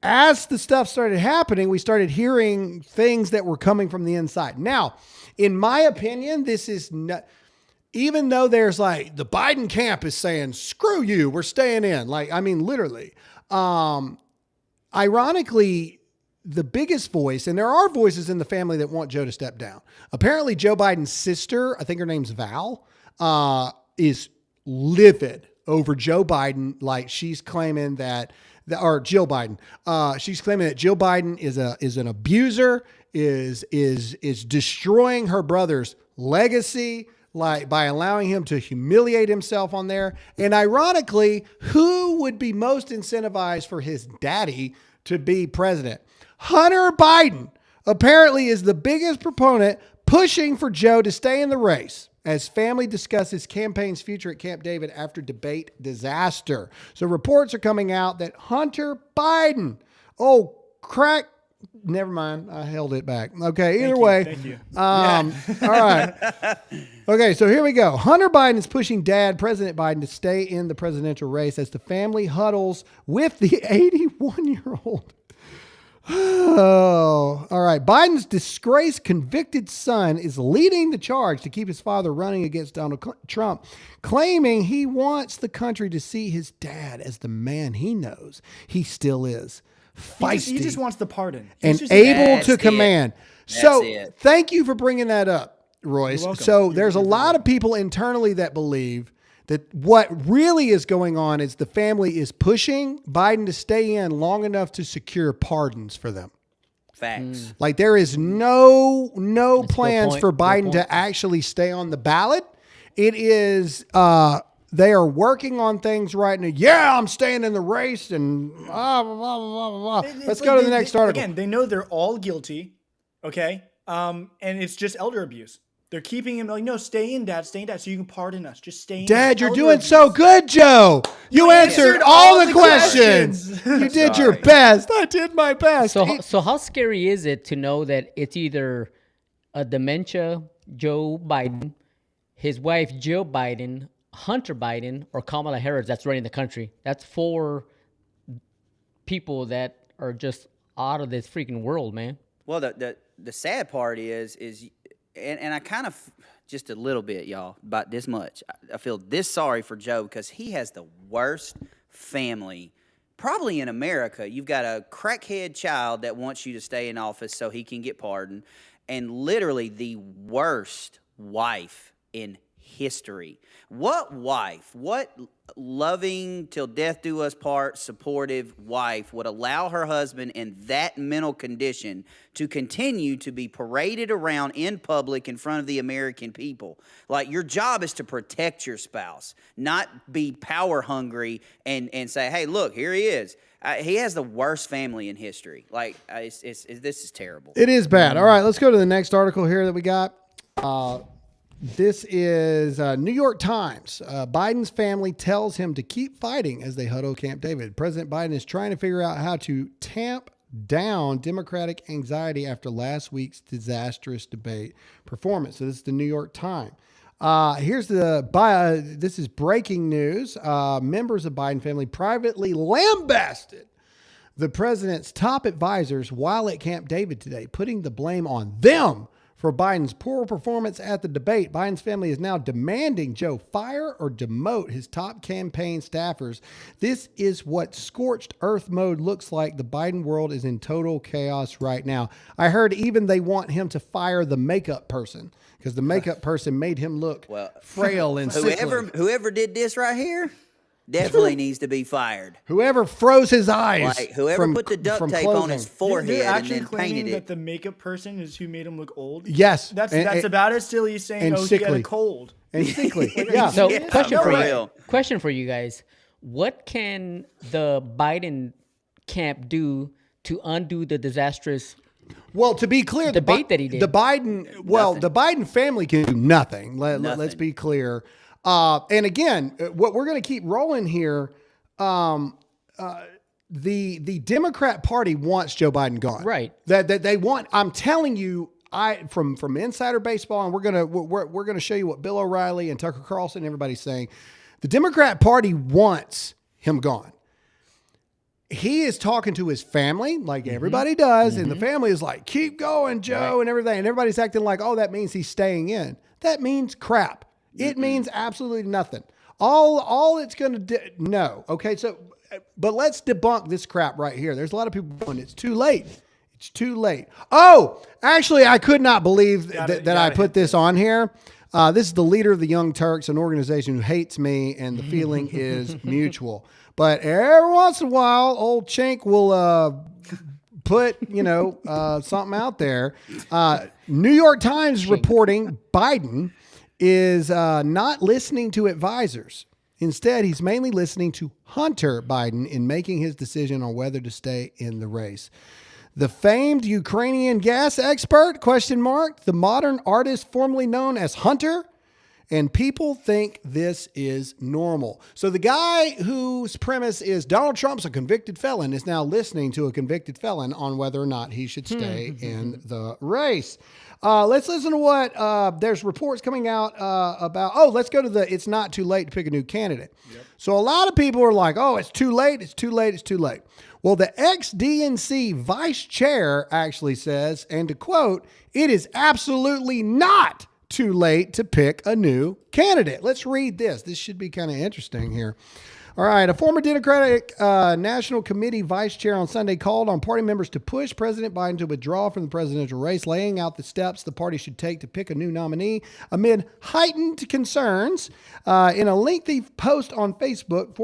as the stuff started happening, we started hearing things that were coming from the inside. Now, in my opinion, this is not, even though there's like the Biden camp is saying, screw you, we're staying in. Like, I mean, literally. Ironically, the biggest voice, and there are voices in the family that want Joe to step down. Apparently, Joe Biden's sister, I think her name's Val, is livid over Joe Biden. Like she's claiming or Jill Biden. She's claiming that Jill Biden is an abuser, is destroying her brother's legacy, like by allowing him to humiliate himself on there. And ironically, who would be most incentivized for his daddy to be president? Hunter Biden apparently is the biggest proponent pushing for Joe to stay in the race as family discusses campaign's future at Camp David after debate disaster. So reports are coming out that Hunter Biden, never mind. I held it back. Okay. Either way. Thank you. All right. Okay. So here we go. Hunter Biden is pushing President Biden, to stay in the presidential race as the family huddles with the 81-year-old. Oh, all right. Biden's disgraced convicted son is leading the charge to keep his father running against Donald Trump, claiming he wants the country to see his dad as the man he knows he still is. Feisty. He just wants the pardon. And able to That's command. it. So That's it. thank you for bringing that up, Royce. You're welcome. So there's a lot of people internally that believe that what really is going on is the family is pushing Biden to stay in long enough to secure pardons for them. Facts. Like there is no That's a good plans point. for Good Biden point. to actually stay on the ballot. It is they are working on things right now. Yeah, I'm staying in the race and blah, blah, blah, blah, blah. Let's go to the next article. Again, they know they're all guilty, okay? And it's just elder abuse. They're keeping him like, no, stay in, Dad, so you can pardon us. Just stay in. Dad, you're Elder doing abuse. so good, Joe. You answered all the questions. questions. You did your Sorry. best. I did my best. So how scary is it to know that it's either a dementia Joe Biden, his wife Jill Biden, Hunter Biden, or Kamala Harris that's running the country? That's 4 people that are just out of this freaking world, man. Well, the sad part is and I kind of just a little bit, y'all, about this much. I feel this sorry for Joe because he has the worst family probably in America. You've got a crackhead child that wants you to stay in office so he can get pardoned, and literally the worst wife in history. What wife, what loving till death do us part, supportive wife would allow her husband in that mental condition to continue to be paraded around in public in front of the American people? Like, your job is to protect your spouse, not be power hungry and say, hey, look, here he is. He has the worst family in history. Like, this is terrible. It is bad. All right, let's go to the next article here that we got. This is New York Times. Biden's family tells him to keep fighting as they huddle Camp David. President Biden is trying to figure out how to tamp down Democratic anxiety after last week's disastrous debate performance. So this is the New York Times. Here's this is breaking news. Members of Biden family privately lambasted the president's top advisors while at Camp David today, putting the blame on them for Biden's poor performance at the debate. Biden's family is now demanding Joe fire or demote his top campaign staffers. This is what scorched earth mode looks like. The Biden world is in total chaos right now. I heard even they want him to fire the makeup person because the makeup person made him look frail and sickly. Whoever did this right here definitely needs to be fired. Whoever froze his eyes. Like, whoever put the duct tape on his forehead They're and actually then claiming painted that it. the makeup person is who made him look old. Yes. That's And- about as silly as saying, and oh, he had sickly. a cold. And sickly. Yeah. So Yeah, question for you guys. What can the Biden camp do to undo the disastrous Well, to be clear, debate that he did? the Biden family can do nothing. Let's Nothing. be clear. And again, what we're going to keep rolling here, the Democrat Party wants Joe Biden gone. Right. That they want. I'm telling you, from insider baseball, and we're gonna show you what Bill O'Reilly and Tucker Carlson and everybody's saying. The Democrat Party wants him gone. He is talking to his family like everybody does, and the family is like, keep going, Joe, and everything. And everybody's acting like, oh, that means he's staying in. That means crap. It means absolutely nothing. All it's going to do, no. Okay, so, but let's debunk this crap right here. There's a lot of people going, it's too late. It's too late. Oh, actually, I could not believe that I put this on here. This is the leader of the Young Turks, an organization who hates me, and the feeling is mutual. But every once in a while, old Chink will put, something out there. New York Times reporting Biden is not listening to advisors. Instead, he's mainly listening to Hunter Biden in making his decision on whether to stay in the race. The famed Ukrainian gas expert, ? The modern artist formerly known as Hunter, and people think this is normal. So the guy whose premise is Donald Trump's a convicted felon is now listening to a convicted felon on whether or not he should stay in the race. Let's listen to what there's reports coming out about. Let's go to it's not too late to pick a new candidate. Yep. So a lot of people are like, it's too late. It's too late. It's too late. Well, the ex-DNC vice chair actually says, and to quote, it is absolutely not too late to pick a new candidate. Let's read this. This should be kind of interesting here. All right. A former Democratic National Committee vice chair on Sunday called on party members to push President Biden to withdraw from the presidential race, laying out the steps the party should take to pick a new nominee amid heightened concerns. In a lengthy post on Facebook,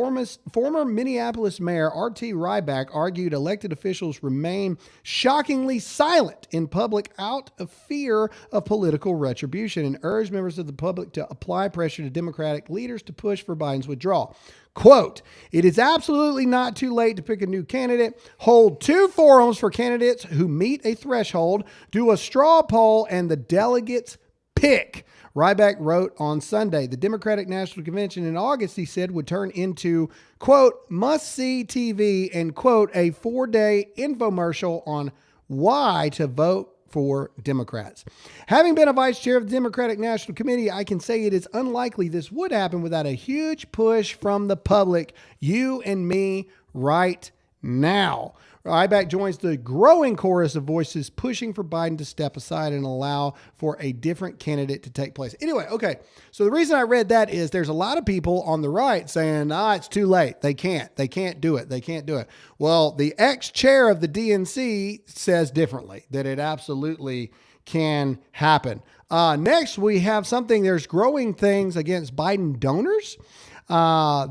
former Minneapolis Mayor R.T. Ryback argued elected officials remain shockingly silent in public out of fear of political retribution and urged members of the public to apply pressure to Democratic leaders to push for Biden's withdrawal. Quote, it is absolutely not too late to pick a new candidate. Hold 2 forums for candidates who meet a threshold. Do a straw poll and the delegates pick. Ryback wrote on Sunday. The Democratic National Convention in August, he said, would turn into, quote, must-see TV and, quote, a 4-day infomercial on why to vote for Democrats. Having been a vice chair of the Democratic National Committee, I can say it is unlikely this would happen without a huge push from the public, you and me right now. Ryback joins the growing chorus of voices pushing for Biden to step aside and allow for a different candidate to take place. Anyway, okay. So the reason I read that is there's a lot of people on the right saying, it's too late. They can't do it. Well, the ex-chair of the DNC says differently, that it absolutely can happen. Next, we have there's growing things against Biden donors.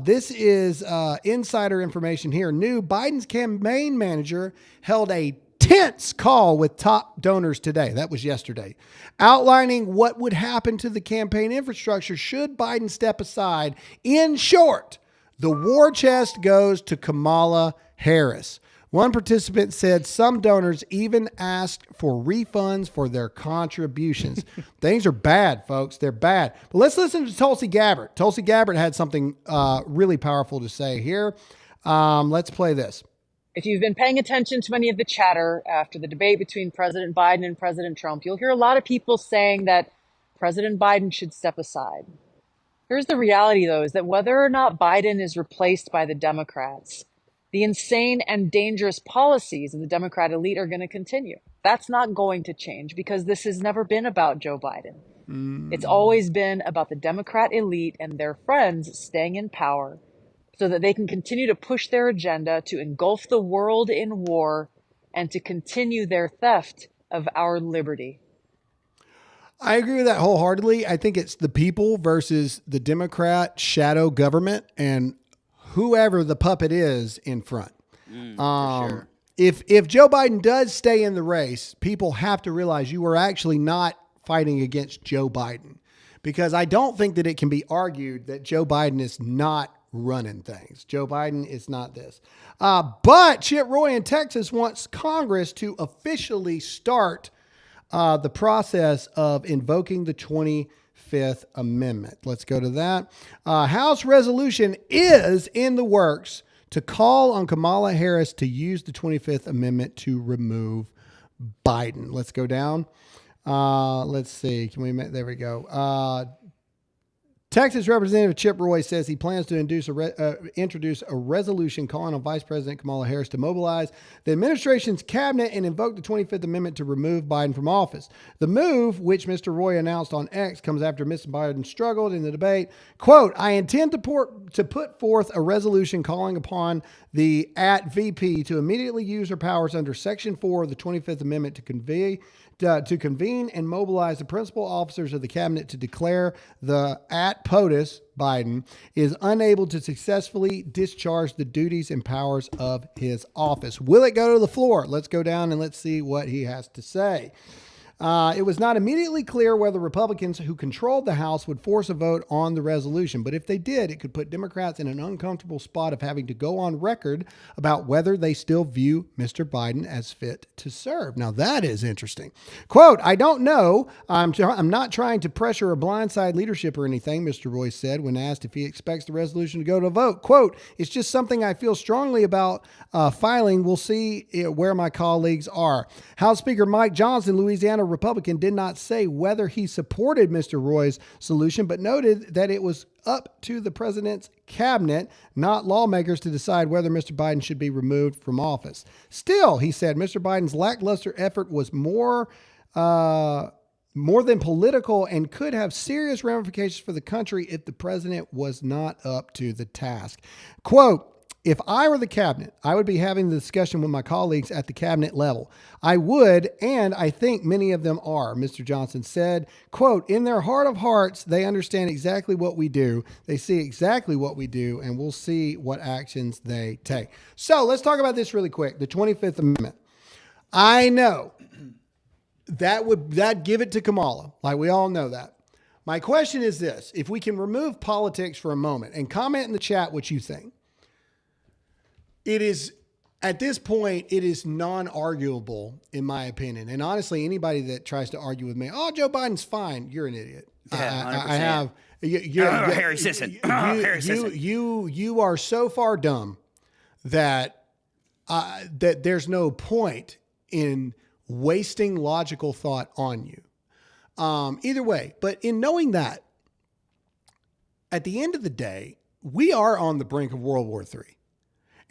This is insider information here. New Biden's campaign manager held a tense call with top donors today. That was yesterday, outlining what would happen to the campaign infrastructure should Biden step aside. In short, the war chest goes to Kamala Harris. One participant said some donors even asked for refunds for their contributions. Things are bad, folks. They're bad. But let's listen to Tulsi Gabbard. Tulsi Gabbard had something really powerful to say here. Let's play this. If you've been paying attention to any of the chatter after the debate between President Biden and President Trump, you'll hear a lot of people saying that President Biden should step aside. Here's the reality, though, is that whether or not Biden is replaced by the Democrats, the insane and dangerous policies of the Democrat elite are going to continue. That's not going to change because this has never been about Joe Biden. It's always been about the Democrat elite and their friends staying in power so that they can continue to push their agenda to engulf the world in war and to continue their theft of our liberty. I agree with that wholeheartedly. I think it's the people versus the Democrat shadow government and whoever the puppet is in front. For sure. If Joe Biden does stay in the race, people have to realize you are actually not fighting against Joe Biden, because I don't think that it can be argued that Joe Biden is not running things. Joe Biden is not this. But Chip Roy in Texas wants Congress to officially start the process of invoking the 25th Amendment. Let's go to that. House resolution is in the works to call on Kamala Harris to use the 25th Amendment to remove Biden. Let's go down. Let's see. There we go. Texas Representative Chip Roy says he plans to introduce a resolution calling on Vice President Kamala Harris to mobilize the administration's cabinet and invoke the 25th Amendment to remove Biden from office. The move, which Mr. Roy announced on X, comes after Mr. Biden struggled in the debate. Quote, I intend to put forth a resolution calling upon the at VP to immediately use her powers under Section 4 of the 25th Amendment to convene and mobilize the principal officers of the cabinet to declare the at POTUS, Biden, is unable to successfully discharge the duties and powers of his office. Will it go to the floor? Let's go down and let's see what he has to say. It was not immediately clear whether Republicans who controlled the House would force a vote on the resolution, but if they did, it could put Democrats in an uncomfortable spot of having to go on record about whether they still view Mr. Biden as fit to serve. Now, that is interesting. Quote, I don't know. I'm not trying to pressure or blindside leadership or anything, Mr. Royce said when asked if he expects the resolution to go to a vote. Quote, it's just something I feel strongly about filing. We'll see where my colleagues are. House Speaker Mike Johnson, Louisiana Republican, did not say whether he supported Mr. Roy's solution, but noted that it was up to the president's cabinet, not lawmakers, to decide whether Mr. Biden should be removed from office. Still, he said, Mr. Biden's lackluster effort was more than political and could have serious ramifications for the country if the president was not up to the task. Quote, if I were the cabinet, I would be having the discussion with my colleagues at the cabinet level. I would, and I think many of them are, Mr. Johnson said. Quote, in their heart of hearts, they understand exactly what we do. They see exactly what we do, and we'll see what actions they take. So let's talk about this really quick. The 25th Amendment. I know that'd give it to Kamala. Like, we all know that. My question is this. If we can remove politics for a moment and comment in the chat what you think. It is, at this point, it is non-arguable, in my opinion. And honestly, anybody that tries to argue with me, oh, Joe Biden's fine, you're an idiot. Yeah, I have. Harry Sisson. You are so far dumb that there's no point in wasting logical thought on you. Either way, but in knowing that, at the end of the day, we are on the brink of World War III.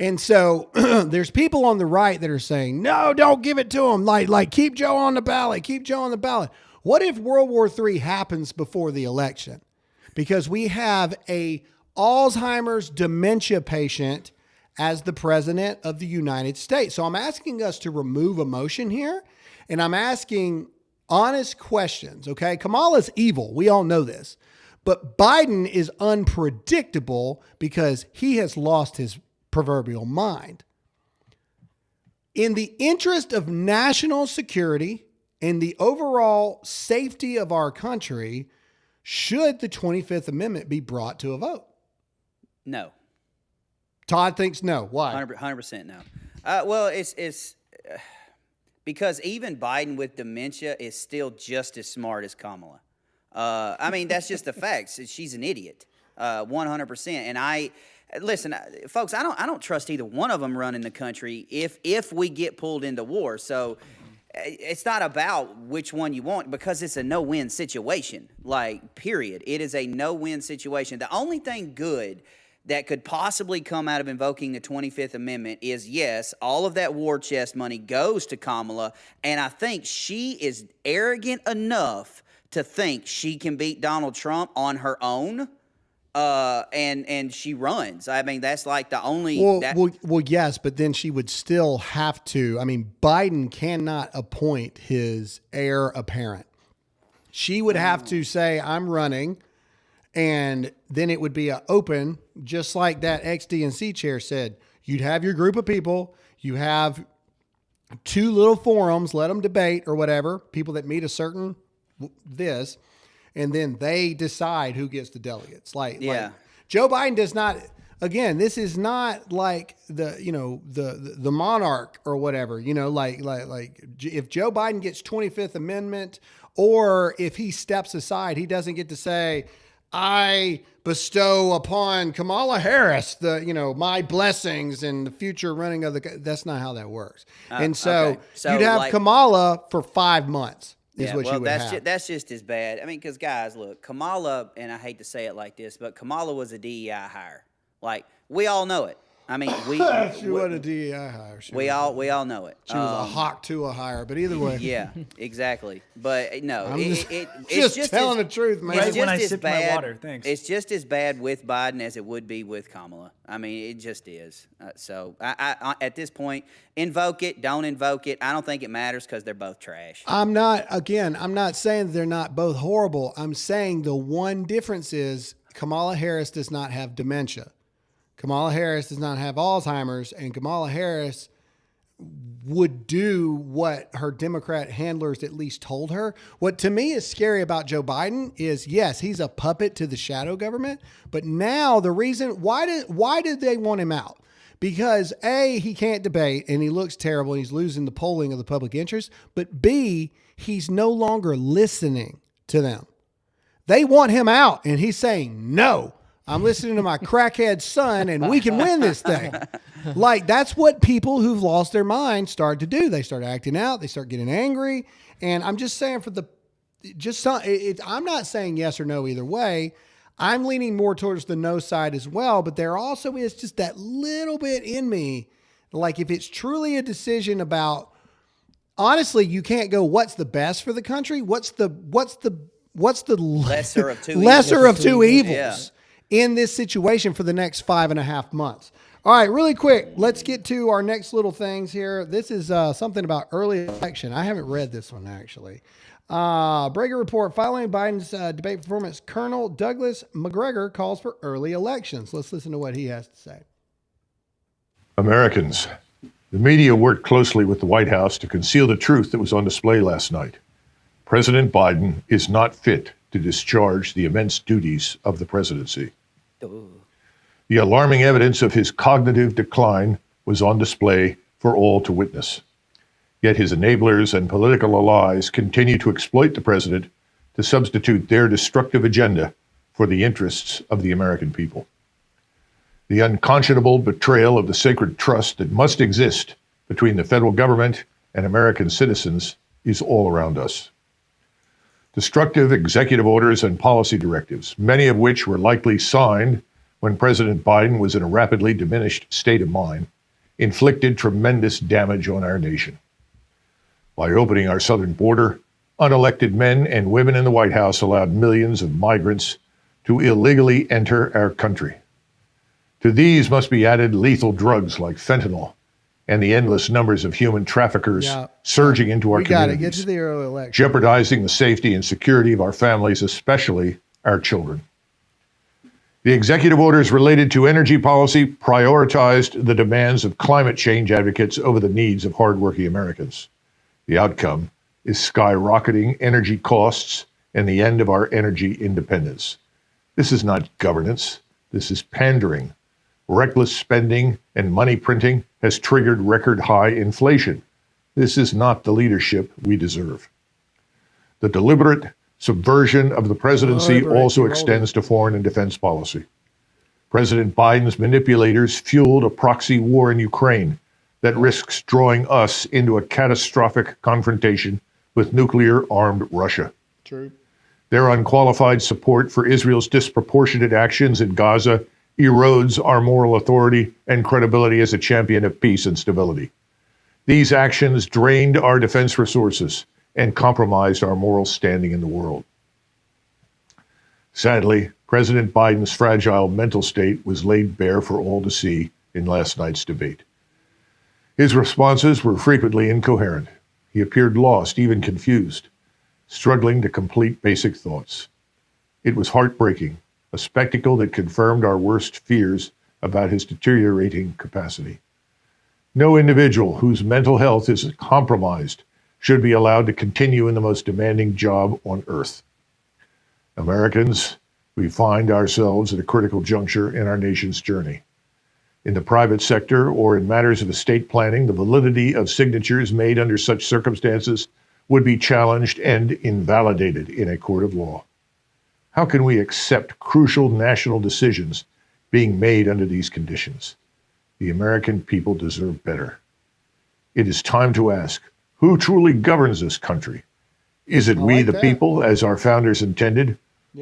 And so there's people on the right that are saying, no, don't give it to him. Like keep Joe on the ballot, keep Joe on the ballot. What if World War III happens before the election? Because we have a Alzheimer's dementia patient as the president of the United States. So I'm asking us to remove emotion here. And I'm asking honest questions. Okay. Kamala's evil. We all know this, but Biden is unpredictable because he has lost his proverbial mind. In the interest of national security and the overall safety of our country, should the 25th Amendment be brought to a vote? No. Todd thinks no. Why? 100% no. Well, it's because even Biden with dementia is still just as smart as Kamala. I mean, that's just the facts. She's an idiot, 100%. And listen, folks, I don't trust either one of them running the country if we get pulled into war. So it's not about which one you want, because it's a no-win situation, like, period. It is a no-win situation. The only thing good that could possibly come out of invoking the 25th Amendment is, yes, all of that war chest money goes to Kamala, and I think she is arrogant enough to think she can beat Donald Trump on her own. And she runs. I mean, that's like the only. Well, yes, but then she would still have to. I mean, Biden cannot appoint his heir apparent. She would have to say, I'm running, and then it would be an open, just like that XDNC chair said. You'd have your group of people. You have two little forums, let them debate or whatever, people that meet a certain this. And then they decide who gets the delegates. Like Joe Biden does not. Again, this is not like the monarch or whatever. Like if Joe Biden gets 25th Amendment, or if he steps aside, he doesn't get to say, I bestow upon Kamala Harris my blessings and the future running of the. That's not how that works. And so you'd have Kamala for 5 months. That's just as bad. I mean, because, guys, look, Kamala, and I hate to say it like this, but Kamala was a DEI hire. Like, we all know it. I mean, She wasn't a DEI hire. we all know it. She was a hawk to a hire, but either way. Yeah, exactly. But no, I'm it's just telling the truth, man. It's Right when I just as sipped my bad. water, thanks. It's just as bad with Biden as it would be with Kamala. I mean, it just is. So I at this point, invoke it, don't invoke it. I don't think it matters because they're both trash. I'm not saying they're not both horrible. I'm saying the one difference is Kamala Harris does not have dementia. Kamala Harris does not have Alzheimer's, and Kamala Harris would do what her Democrat handlers at least told her. What to me is scary about Joe Biden is, yes, he's a puppet to the shadow government, but now the reason why did they want him out? Because A, he can't debate and he looks terrible and he's losing the polling of the public interest, but B, he's no longer listening to them. They want him out and he's saying, no, I'm listening to my crackhead son and we can win this thing. Like, that's what people who've lost their mind start to do. They start acting out. They start getting angry. And I'm just saying I'm not saying yes or no either way. I'm leaning more towards the no side as well. But there also is just that little bit in me. Like, if it's truly a decision about, honestly, you can't go, what's the best for the country? What's the Lesser of two lesser evils. of two evils Yeah. in this situation for the next 5.5 months. All right, really quick, let's get to our next little things here. This is something about early election. I haven't read this one, actually. Brager report, following Biden's debate performance, Colonel Douglas McGregor calls for early elections. Let's listen to what he has to say. Americans, the media worked closely with the White House to conceal the truth that was on display last night. President Biden is not fit to discharge the immense duties of the presidency. The alarming evidence of his cognitive decline was on display for all to witness. Yet his enablers and political allies continue to exploit the president to substitute their destructive agenda for the interests of the American people. The unconscionable betrayal of the sacred trust that must exist between the federal government and American citizens is all around us. Destructive executive orders and policy directives, many of which were likely signed when President Biden was in a rapidly diminished state of mind, inflicted tremendous damage on our nation. By opening our southern border, unelected men and women in the White House allowed millions of migrants to illegally enter our country. To these must be added lethal drugs like fentanyl and the endless numbers of human traffickers surging into our communities, Get to the early election. jeopardizing the safety and security of our families, especially our children. The executive orders related to energy policy prioritized the demands of climate change advocates over the needs of hardworking Americans. The outcome is skyrocketing energy costs and the end of our energy independence. This is not governance. This is pandering. Reckless spending and money printing has triggered record high inflation. This is not the leadership we deserve. The deliberate subversion of the presidency also extends to foreign and defense policy. President Biden's manipulators fueled a proxy war in Ukraine that risks drawing us into a catastrophic confrontation with nuclear-armed Russia. True. Their unqualified support for Israel's disproportionate actions in Gaza erodes our moral authority and credibility as a champion of peace and stability. These actions drained our defense resources and compromised our moral standing in the world. Sadly, President Biden's fragile mental state was laid bare for all to see in last night's debate. His responses were frequently incoherent. He appeared lost, even confused, struggling to complete basic thoughts. It was heartbreaking, a spectacle that confirmed our worst fears about his deteriorating capacity. No individual whose mental health is compromised should be allowed to continue in the most demanding job on earth. Americans, we find ourselves at a critical juncture in our nation's journey. In the private sector or in matters of estate planning, the validity of signatures made under such circumstances would be challenged and invalidated in a court of law. How can we accept crucial national decisions being made under these conditions? The American people deserve better. It is time to ask, who truly governs this country? Is it we, the people, as our founders intended,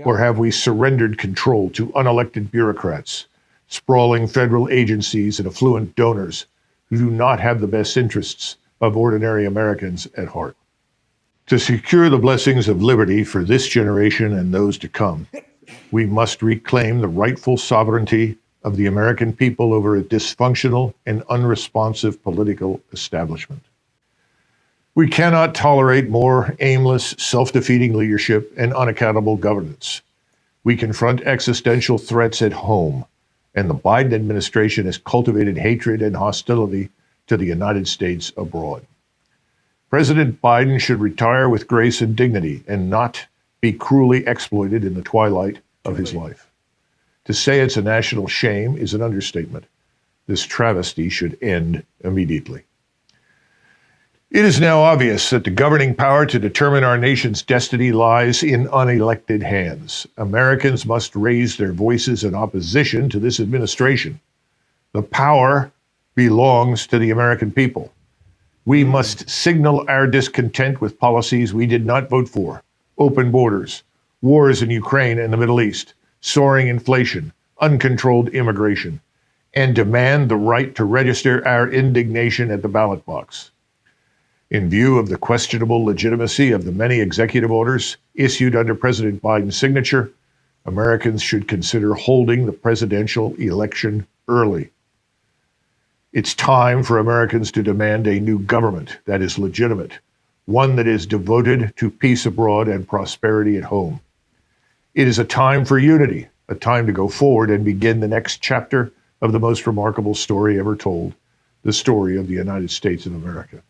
or have we surrendered control to unelected bureaucrats, sprawling federal agencies, and affluent donors who do not have the best interests of ordinary Americans at heart. To secure the blessings of liberty for this generation and those to come, we must reclaim the rightful sovereignty of the American people over a dysfunctional and unresponsive political establishment. We cannot tolerate more aimless, self-defeating leadership and unaccountable governance. We confront existential threats at home, and the Biden administration has cultivated hatred and hostility to the United States abroad. President Biden should retire with grace and dignity and not be cruelly exploited in the twilight of his life. To say it's a national shame is an understatement. This travesty should end immediately. It is now obvious that the governing power to determine our nation's destiny lies in unelected hands. Americans must raise their voices in opposition to this administration. The power belongs to the American people. We must signal our discontent with policies we did not vote for: open borders, wars in Ukraine and the Middle East, soaring inflation, uncontrolled immigration, and demand the right to register our indignation at the ballot box. In view of the questionable legitimacy of the many executive orders issued under President Biden's signature, Americans should consider holding the presidential election early. It's time for Americans to demand a new government that is legitimate, one that is devoted to peace abroad and prosperity at home. It is a time for unity, a time to go forward and begin the next chapter of the most remarkable story ever told, the story of the United States of America.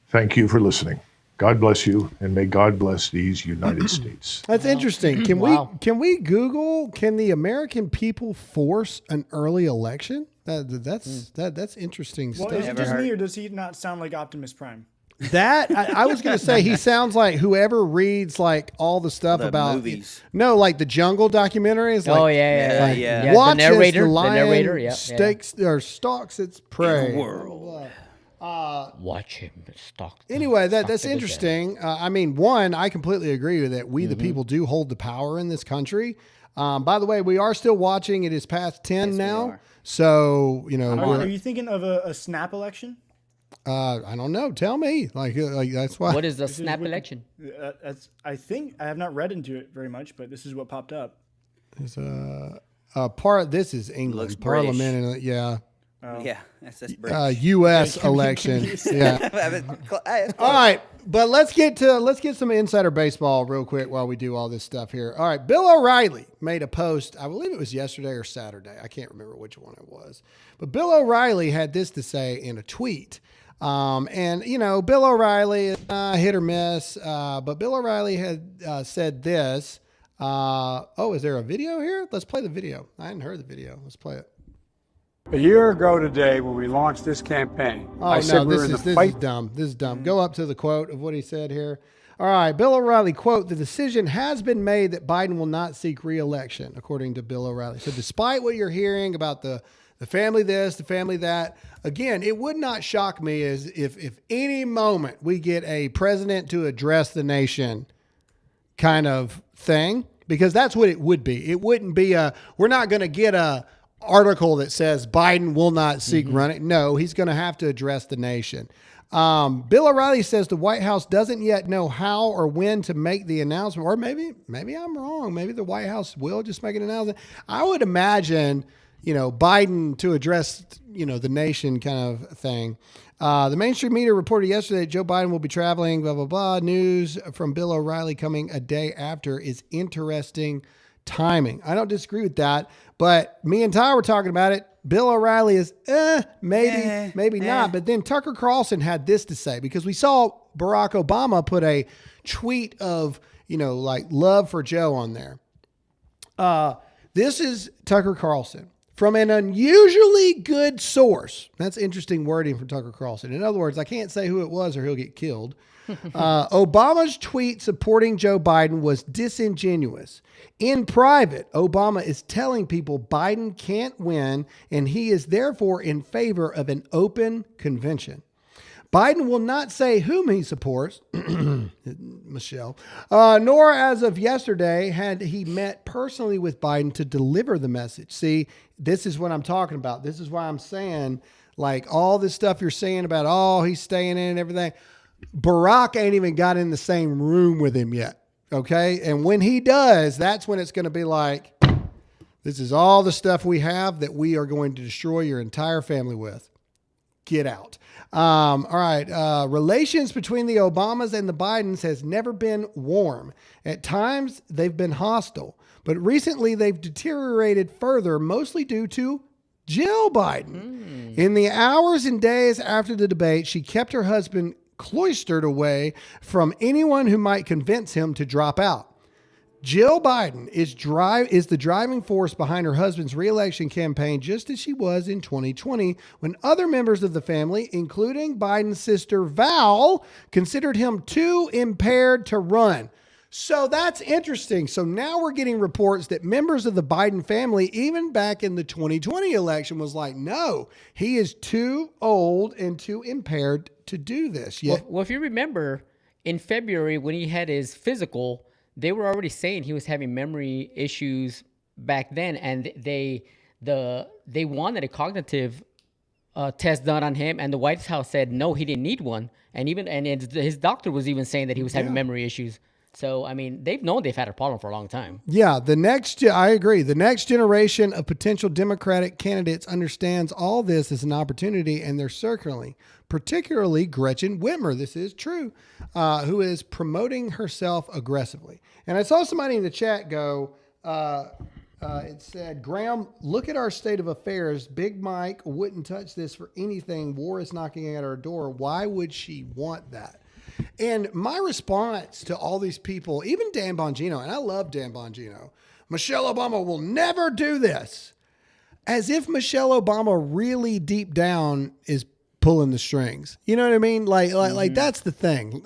Thank you for listening. God bless you, and may God bless these United States. That's interesting. Can we Google, can the American people force an early election? That's interesting Well, stuff. is it just me, or does he not sound like Optimus Prime? That I was going to say, he sounds like whoever reads like all the stuff The about movies. No, like the jungle documentaries. Like, Oh yeah. Yeah. watch The as narrator. the lion narrator. Yeah. stakes or stalks its prey. Watch him stalk. Anyway, stalk that's the interesting. I mean, one, I completely agree with it. We, the people, do hold the power in this country. By the way, we are still watching. It is past 10 Yes, we now. are. So, you know, Are you thinking of a snap election? I don't know. Tell me. Like that's why. What is the snap election? I think I have not read into it very much, but this is what popped up. This is England. Looks Parliament. And, yeah. Yeah, that's British. U.S. election. Yeah. All right, but let's get some insider baseball real quick while we do all this stuff here. All right, Bill O'Reilly made a post. I believe it was yesterday or Saturday. I can't remember which one it was. But Bill O'Reilly had this to say in a tweet. And you know, Bill O'Reilly is hit or miss. But Bill O'Reilly had said this. Is there a video here? Let's play the video. I hadn't heard the video. Let's play it. A year ago today, when we launched this campaign, I said we were in the fight. This is dumb. This is dumb. Go up to the quote of what he said here. All right, Bill O'Reilly, quote, "The decision has been made that Biden will not seek re-election," according to Bill O'Reilly. So despite what you're hearing about the family this, the family that, again, it would not shock me as if any moment we get a president to address the nation kind of thing, because that's what it would be. It wouldn't be we're not going to get a article that says Biden will not seek running. No, he's going to have to address the nation. Bill O'Reilly says the White House doesn't yet know how or when to make the announcement, or maybe I'm wrong. Maybe the White House will just make an announcement. I would imagine, Biden to address, the nation kind of thing. The mainstream media reported yesterday that Joe Biden will be traveling, blah, blah, blah. News from Bill O'Reilly coming a day after is interesting timing. I don't disagree with that, but me and Ty were talking about it. Bill O'Reilly is maybe not. But then Tucker Carlson had this to say, because we saw Barack Obama put a tweet of, like love for Joe on there. This is Tucker Carlson from an unusually good source. That's interesting wording from Tucker Carlson. In other words, I can't say who it was or he'll get killed. Obama's tweet supporting Joe Biden was disingenuous. In private, Obama is telling people Biden can't win, and he is therefore in favor of an open convention. Biden will not say whom he supports, Michelle, nor as of yesterday had he met personally with Biden to deliver the message. See, this is what I'm talking about. This is why I'm saying, like, all this stuff you're saying about, oh, he's staying in and everything. Barack ain't even got in the same room with him yet. Okay. And when he does, that's when it's going to be like, this is all the stuff we have that we are going to destroy your entire family with. Get out. All right. Relations between the Obamas and the Bidens has never been warm. At times, they've been hostile, but recently they've deteriorated further, mostly due to Jill Biden. In the hours and days after the debate, she kept her husband cloistered away from anyone who might convince him to drop out. Jill Biden is the driving force behind her husband's reelection campaign, just as she was in 2020, when other members of the family, including Biden's sister Val, considered him too impaired to run. So that's interesting. So now we're getting reports that members of the Biden family, even back in the 2020 election, was like, no, he is too old and too impaired to do this. Well, if you remember, in February when he had his physical, they were already saying he was having memory issues back then, and they wanted a cognitive test done on him, and the White House said no, he didn't need one, and his doctor was even saying that he was having memory issues. So I mean, they've known they've had a problem for a long time. Yeah, I agree. The next generation of potential Democratic candidates understands all this as an opportunity, and they're circling, particularly Gretchen Whitmer. This is true, who is promoting herself aggressively. And I saw somebody in the chat go, it said, Graham, look at our state of affairs. Big Mike wouldn't touch this for anything. War is knocking at our door. Why would she want that? And my response to all these people, even Dan Bongino, and I love Dan Bongino, Michelle Obama will never do this. As if Michelle Obama really deep down is pulling the strings. You know what I mean? Like that's the thing.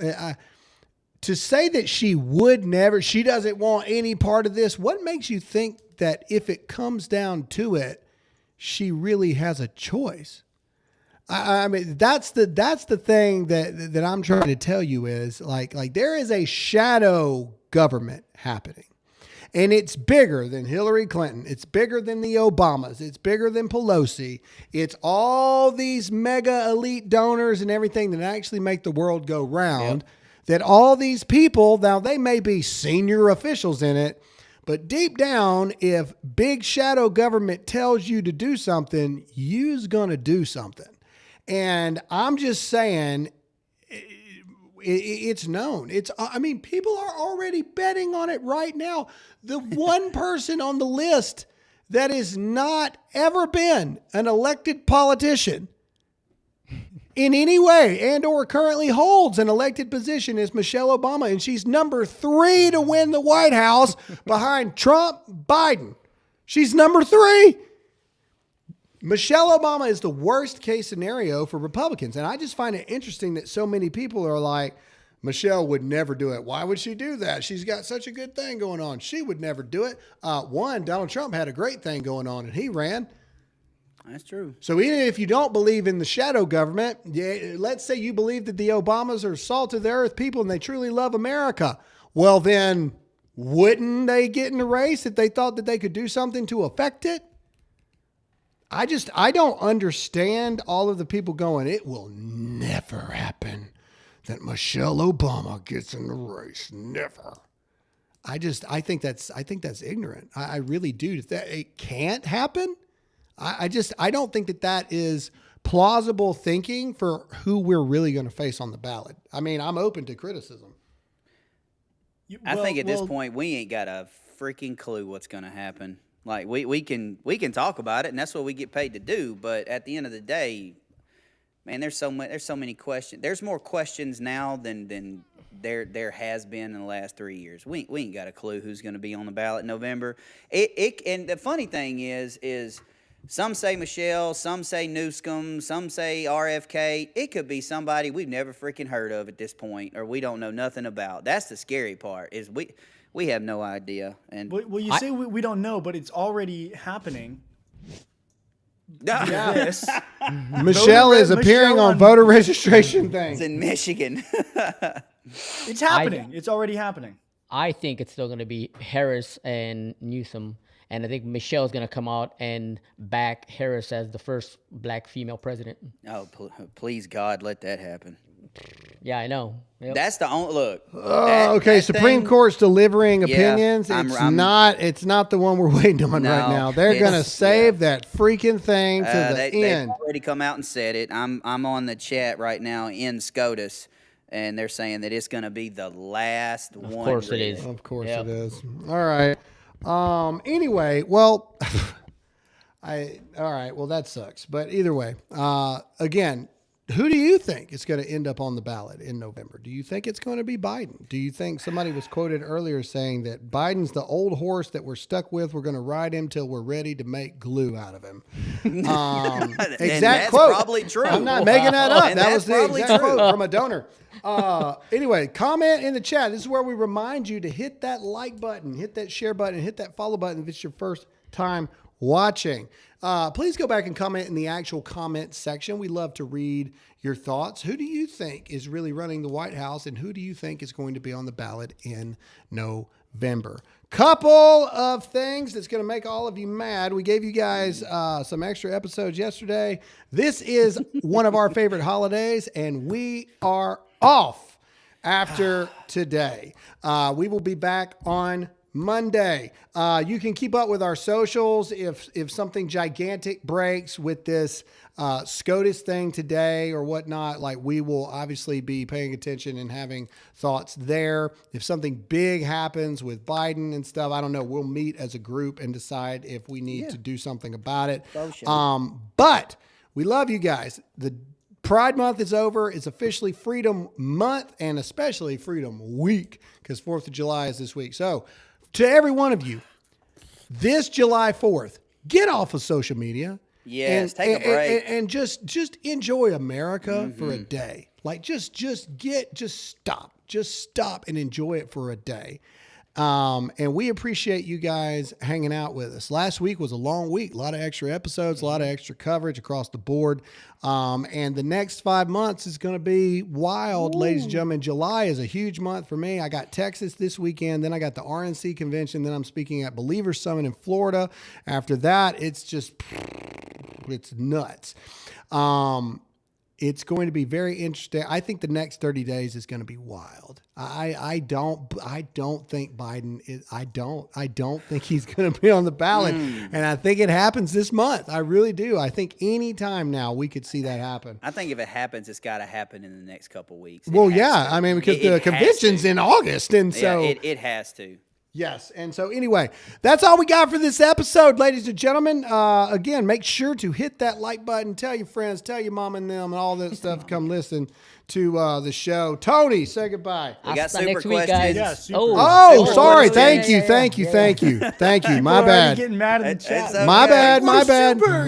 To say that she would never, she doesn't want any part of this. What makes you think that if it comes down to it, she really has a choice? I mean, that's the thing that I'm trying to tell you is like there is a shadow government happening, and it's bigger than Hillary Clinton. It's bigger than the Obamas. It's bigger than Pelosi. It's all these mega elite donors and everything that actually make the world go round. Yep. That all these people, now they may be senior officials in it, but deep down, if big shadow government tells you to do something, you's gonna do something. And I'm just saying, it's known. I mean, people are already betting on it right now. The one person on the list that has not ever been an elected politician in any way and or currently holds an elected position is Michelle Obama. And she's number 3 to win the White House behind Trump, Biden. She's number 3. Michelle Obama is the worst case scenario for Republicans. And I just find it interesting that so many people are like, Michelle would never do it. Why would she do that? She's got such a good thing going on. She would never do it. One, Donald Trump had a great thing going on and he ran. That's true. So even if you don't believe in the shadow government, let's say you believe that the Obamas are salt of the earth people and they truly love America. Well, then wouldn't they get in the race if they thought that they could do something to affect it? I don't understand all of the people going, it will never happen that Michelle Obama gets in the race. Never. I think that's ignorant. I really do. That it can't happen. I don't think that is plausible thinking for who we're really going to face on the ballot. I mean, I'm open to criticism. I think at this point, we ain't got a freaking clue what's going to happen. Like we can talk about it, and that's what we get paid to do. But at the end of the day, man, there's so many questions. There's more questions now than there has been in the last 3 years. We ain't got a clue who's going to be on the ballot in November. And the funny thing is some say Michelle, some say Newsom, some say RFK. It could be somebody we've never freaking heard of at this point, or we don't know nothing about. That's the scary part. Is we have no idea. And well, you say we don't know, but it's already happening. this. Michelle is appearing on voter registration thing. It's in Michigan. It's happening. It's already happening. I think it's still going to be Harris and Newsom. And I think Michelle's going to come out and back Harris as the first black female president. Oh, please, God, let that happen. Yeah, I know. Yep. That's the only look. Okay, Supreme thing, Court's delivering opinions. I'm it's not the one we're waiting on right now. They're going to save that freaking thing to the end. They've already come out and said it. I'm on the chat right now in SCOTUS, and they're saying that it's going to be the last one. Of course it is. Of course it is. All right. Anyway, well, all right. Well, that sucks. But either way, again, who do you think is going to end up on the ballot in November? Do you think it's going to be Biden? Do you think somebody was quoted earlier saying that Biden's the old horse that we're stuck with? We're going to ride him till we're ready to make glue out of him. Exact that's quote. Probably true. I'm not making that up. And That was that's the probably exact true. quote from a donor. Anyway, comment in the chat. This is where we remind you to hit that like button, hit that share button, hit that follow button if it's your first time watching. Please go back and comment in the actual comment section. We love to read your thoughts. Who do you think is really running the White House, and who do you think is going to be on the ballot in November? Couple of things that's going to make all of you mad. We gave you guys some extra episodes yesterday. This is one of our favorite holidays, and we are off after today. We will be back on Monday. You can keep up with our socials if something gigantic breaks with this SCOTUS thing today or whatnot. Like, we will obviously be paying attention and having thoughts there. If something big happens with Biden and stuff, I don't know. We'll meet as a group and decide if we need to do something about it. But we love you guys. The Pride Month is over. It's officially Freedom Month and especially Freedom Week because 4th of July is this week. So to every one of you, this July 4th, get off of social media. Yes, take a break. And just enjoy America for a day. Like, just stop and enjoy it for a day. And we appreciate you guys hanging out with us. Last week was a long week, a lot of extra episodes, a lot of extra coverage across the board. And the next 5 months is going to be wild, ladies and gentlemen. July is a huge month for me. I got Texas this weekend. Then I got the RNC convention. Then I'm speaking at Believers Summit in Florida. After that, it's nuts. It's going to be very interesting. I think the next 30 days is going to be wild. I don't think Biden is. I don't think he's going to be on the ballot, and I think it happens this month. I really do. I think any time now we could see that happen. I think if it happens, it's got to happen in the next couple weeks. Well, yeah. I mean, because the convention's in August, and so it has to. Yes. And so anyway, that's all we got for this episode, ladies and gentlemen. Again, make sure to hit that like button. Tell your friends, tell your mom and them and all that stuff. Come listen to the show. Tony, say goodbye. We got super next week, questions. guys. Yeah, super. Oh, sorry. questions. Thank you. My People are already bad. getting mad in the chat. It's okay. My bad.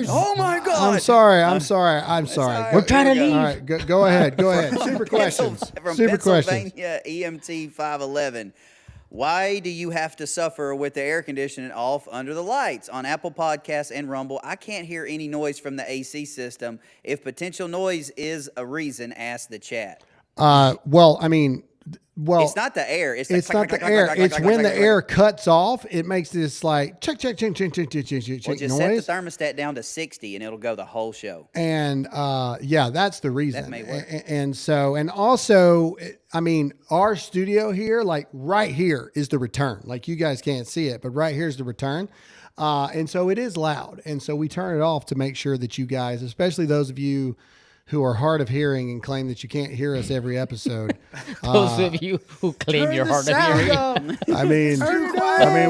Oh my God! I'm sorry. We're trying to leave. All right, go ahead. Super questions. From Super questions. Pennsylvania, EMT 511. Why do you have to suffer with the air conditioning off under the lights? On Apple Podcasts and Rumble, I can't hear any noise from the AC system. If potential noise is a reason, ask the chat. Well, I mean, It's not the air. It's not the air. It's when the air cuts off, it makes this like check Well, just set the noise. thermostat down to 60 and it'll go the whole show. And yeah, that's the reason. That may work. And also, I mean, our studio here, like right here, is the return. Like, you guys can't see it, but right here's the return. And so it is loud. And so we turn it off to make sure that you guys, especially those of you who are hard of hearing and claim that you can't hear us every episode. Those of you who claim you're hard of hearing. I mean,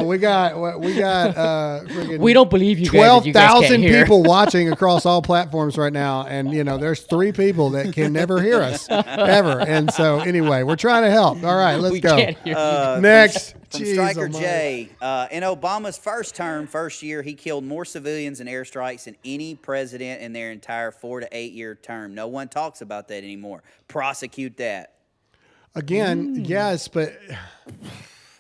we got friggin' We don't believe you guys that you guys can't 12,000 hear. people watching across all platforms right now. And, you know, there's 3 people that can never hear us ever. And so anyway, we're trying to help. All right, let's We go. can't hear you. Next. From Jeez Striker almighty. J, in Obama's first year, he killed more civilians in airstrikes than any president in their entire 4 to 8 year term. No one talks about that anymore. Prosecute that. Again, yes, but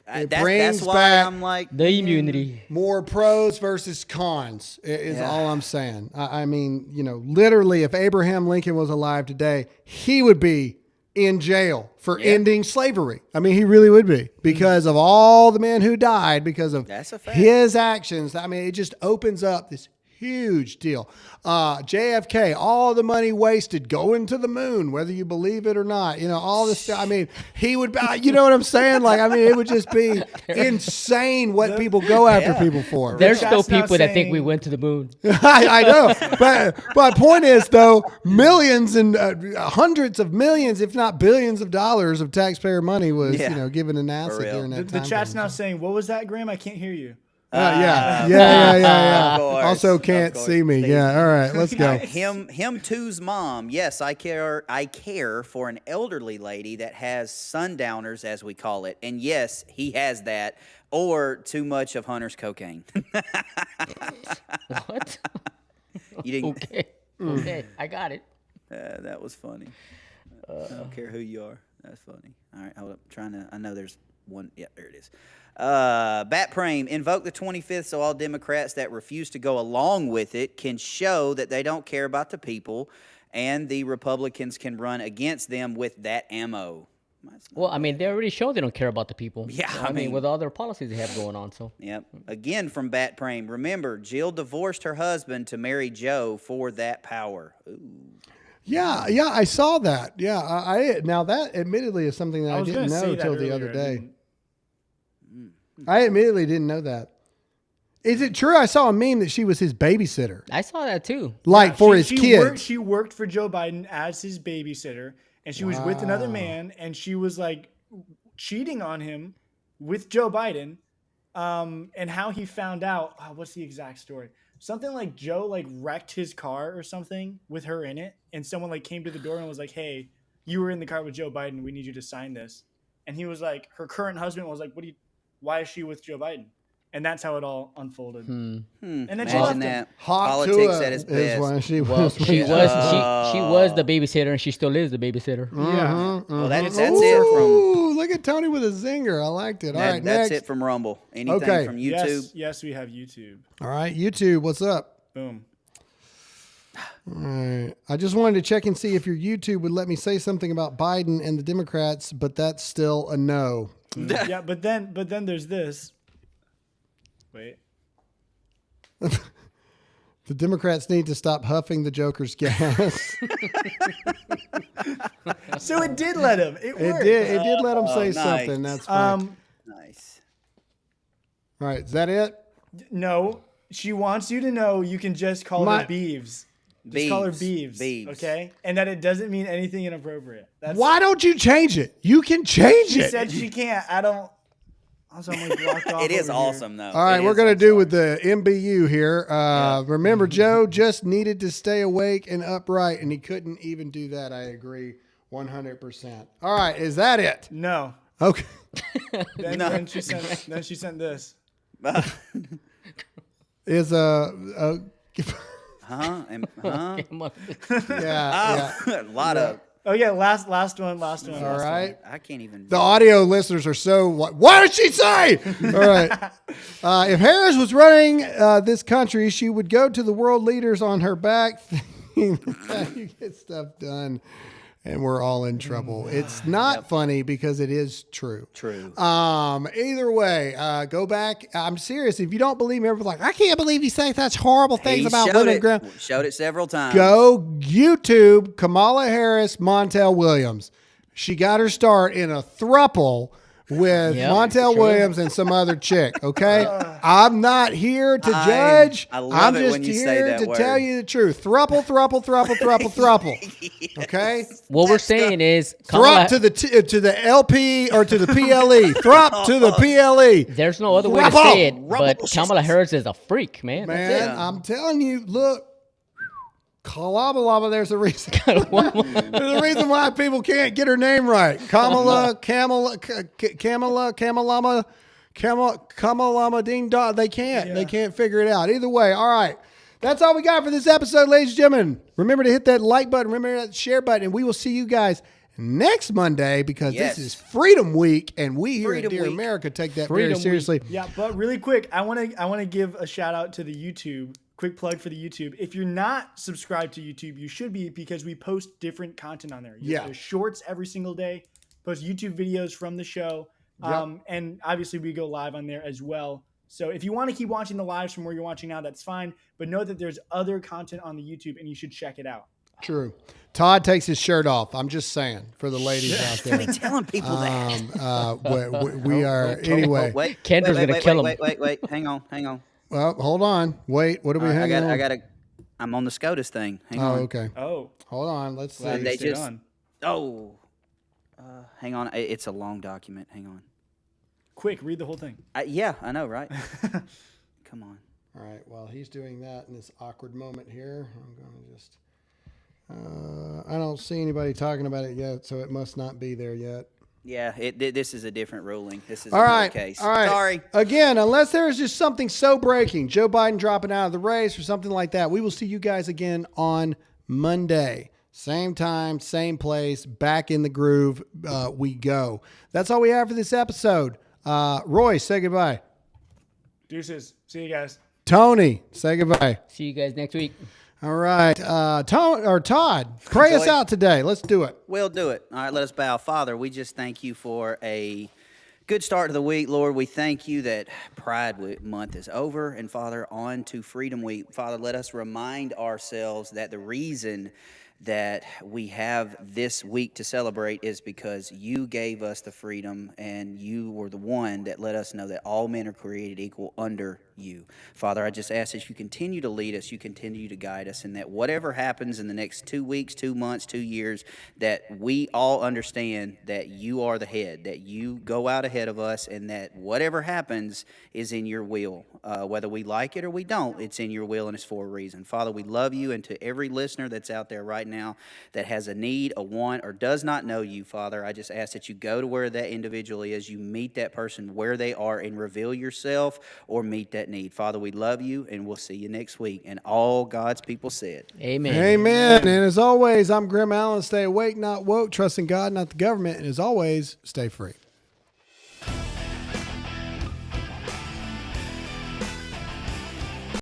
That's why back I'm like The immunity. more pros versus cons is all I'm saying. I mean, literally, if Abraham Lincoln was alive today, he would be in jail for ending slavery. I mean, he really would be because of all the men who died because of his actions. I mean, it just opens up this huge deal. JFK, all the money wasted going to the moon, whether you believe it or not, all this stuff. I mean, he would, you know what I'm saying? Like, I mean, it would just be insane what people go after people for. There's still people that think we went to the moon. I know. But my point is, though, millions and hundreds of millions, if not billions of dollars of taxpayer money was, given to NASA during that time. The chat's now saying, what was that, Graham? I can't hear you. Yeah. Of course, Also can't see me. Yeah. All right. Let's go. Him too's mom. Yes, I care for an elderly lady that has sundowners, as we call it. And yes, he has that, or too much of Hunter's cocaine. What? You didn't. Okay, I got it. That was funny. I don't care who you are. That's funny. All right, hold up. I know there's one. Yeah, there it is. Bat Prame, invoke the 25th so all Democrats that refuse to go along with it can show that they don't care about the people, and the Republicans can run against them with that ammo. Well, I mean, they already showed they don't care about the people. Yeah, I mean, with all their policies they have going on. So. Yep. Again from Bat Prame, remember, Jill divorced her husband to marry Joe for that power. Ooh. Yeah, I saw that. Yeah, now that admittedly is something that I didn't know until the other day. I admittedly didn't know that. Is it true? I saw a meme that she was his babysitter. I saw that too. For his kids. She worked for Joe Biden as his babysitter, and she was with another man, and she was like cheating on him with Joe Biden. And how he found out. What's the exact story? Something like Joe wrecked his car or something with her in it, and someone came to the door and was like, "Hey, you were in the car with Joe Biden. We need you to sign this." And he was like, her current husband was like, why is she with Joe Biden? And that's how it all unfolded. And then she left him. Politics at its best. Why she She was the babysitter, and she still is the babysitter. Yeah. Well, that's it from. Look at Tony with a zinger. I liked it. All right, that's next. it from Rumble. Anything from YouTube? Yes, we have YouTube. All right, YouTube. What's up? Boom. All right. I just wanted to check and see if your YouTube would let me say something about Biden and the Democrats, but that's still a no. Yeah, but then there's this. Wait. The Democrats need to stop huffing the Joker's gas. So it did let him. It worked. It did let him say nice. something. That's fine. Nice. All right. Is that it? No. She wants you to know you can just call her Beeves. Just call her Beeves. Okay? And that it doesn't mean anything inappropriate. Why don't you change it? You can change She it. said she can't. I don't. Also, I'm blocked off. It is over awesome, here. though. All right, we're going to do with the MBU here. Remember, Joe just needed to stay awake and upright, and he couldn't even do that. I agree 100%. All right, is that it? No. Okay. Then she sent this. Is Yeah. yeah. A lot of. Oh yeah, last one. All right. I can't even. The audio listeners are so. What did she say? All right. If Harris was running this country, she would go to the world leaders on her back. You get stuff done, and we're all in trouble. It's not funny because it is true. True. Either way, go back. I'm serious. If you don't believe me, everyone's like, I can't believe he says such horrible things about women. Showed it several times. Go YouTube Kamala Harris, Montel Williams. She got her start in a throuple with Montel Williams and some other chick. Okay, I'm not here to judge. I love I'm it just when you say here that to word. tell you the truth. Throuple. Okay. What we're saying is, Throp to the LP or to the PLE. Throp to the PLE. There's no other way to say it, but Kamala Harris is a freak, man. Man, I'm telling you, look. Kalabalaba, there's a reason. There's a reason why people can't get her name right. Kamalama, Ding Dong. They can't. They can't figure it out. Either way, all right. That's all we got for this episode, ladies and gentlemen. Remember to hit that like button. Remember that share button. And we will see you guys next Monday because Yes. this is Freedom Week, and we here Freedom at Dear Week. America take that Freedom very Week. seriously. Yeah, but really quick, I want to give a shout out to the YouTube. Quick plug for the YouTube. If you're not subscribed to YouTube, you should be, because we post different content on there. Yeah. There's shorts every single day. Post YouTube videos from the show, Yep. and obviously we go live on there as well. So if you want to keep watching the lives from where you're watching now, that's fine. But know that there's other content on the YouTube, and you should check it out. True. Todd takes his shirt off. I'm just saying for the ladies out there. Be telling people that. We are anyway. Wait, Kendra's wait, gonna wait, kill wait, him. Wait. Hang on. Well, hold on. Wait. What are we hanging on? I got to. I'm on the SCOTUS thing. Hang on. okay. Oh, Hold on. Let's see. glad They you stayed just- on. Oh. Hang on. It's a long document. Hang on. Quick, read the whole thing. Yeah, I know, right? Come on. All right. While he's doing that in this awkward moment here, I'm going to just. I don't see anybody talking about it yet, so it must not be there yet. Yeah, this is a different ruling. This is All another right. case. All right. Sorry. Again, unless there is just something so breaking, Joe Biden dropping out of the race or something like that, we will see you guys again on Monday. Same time, same place, back in the groove. We go. That's all we have for this episode. Roy, say goodbye. Deuces. See you guys. Tony, say goodbye. See you guys next week. All right. Todd, pray us Joy. out today. Let's do it. We'll do it. All right, let us bow. Father, we just thank you for a good start to the week. Lord, we thank you that Pride Month is over. And Father, on to Freedom Week. Father, let us remind ourselves that the reason that we have this week to celebrate is because you gave us the freedom, and you were the one that let us know that all men are created equal under you. Father, I just ask that you continue to lead us, you continue to guide us, and that whatever happens in the next 2 weeks, 2 months, 2 years, that we all understand that you are the head, that you go out ahead of us, and that whatever happens is in your will. Whether we like it or we don't, it's in your will and it's for a reason. Father, we love you, and to every listener that's out there right now that has a need, a want, or does not know you, Father, I just ask that you go to where that individual is, you meet that person where they are, and reveal yourself or meet that need. Father, we love you, and we'll see you next week. And all God's people said. Amen. Amen. And as always, I'm Grim Allen. Stay awake, not woke. Trust in God, not the government. And as always, stay free.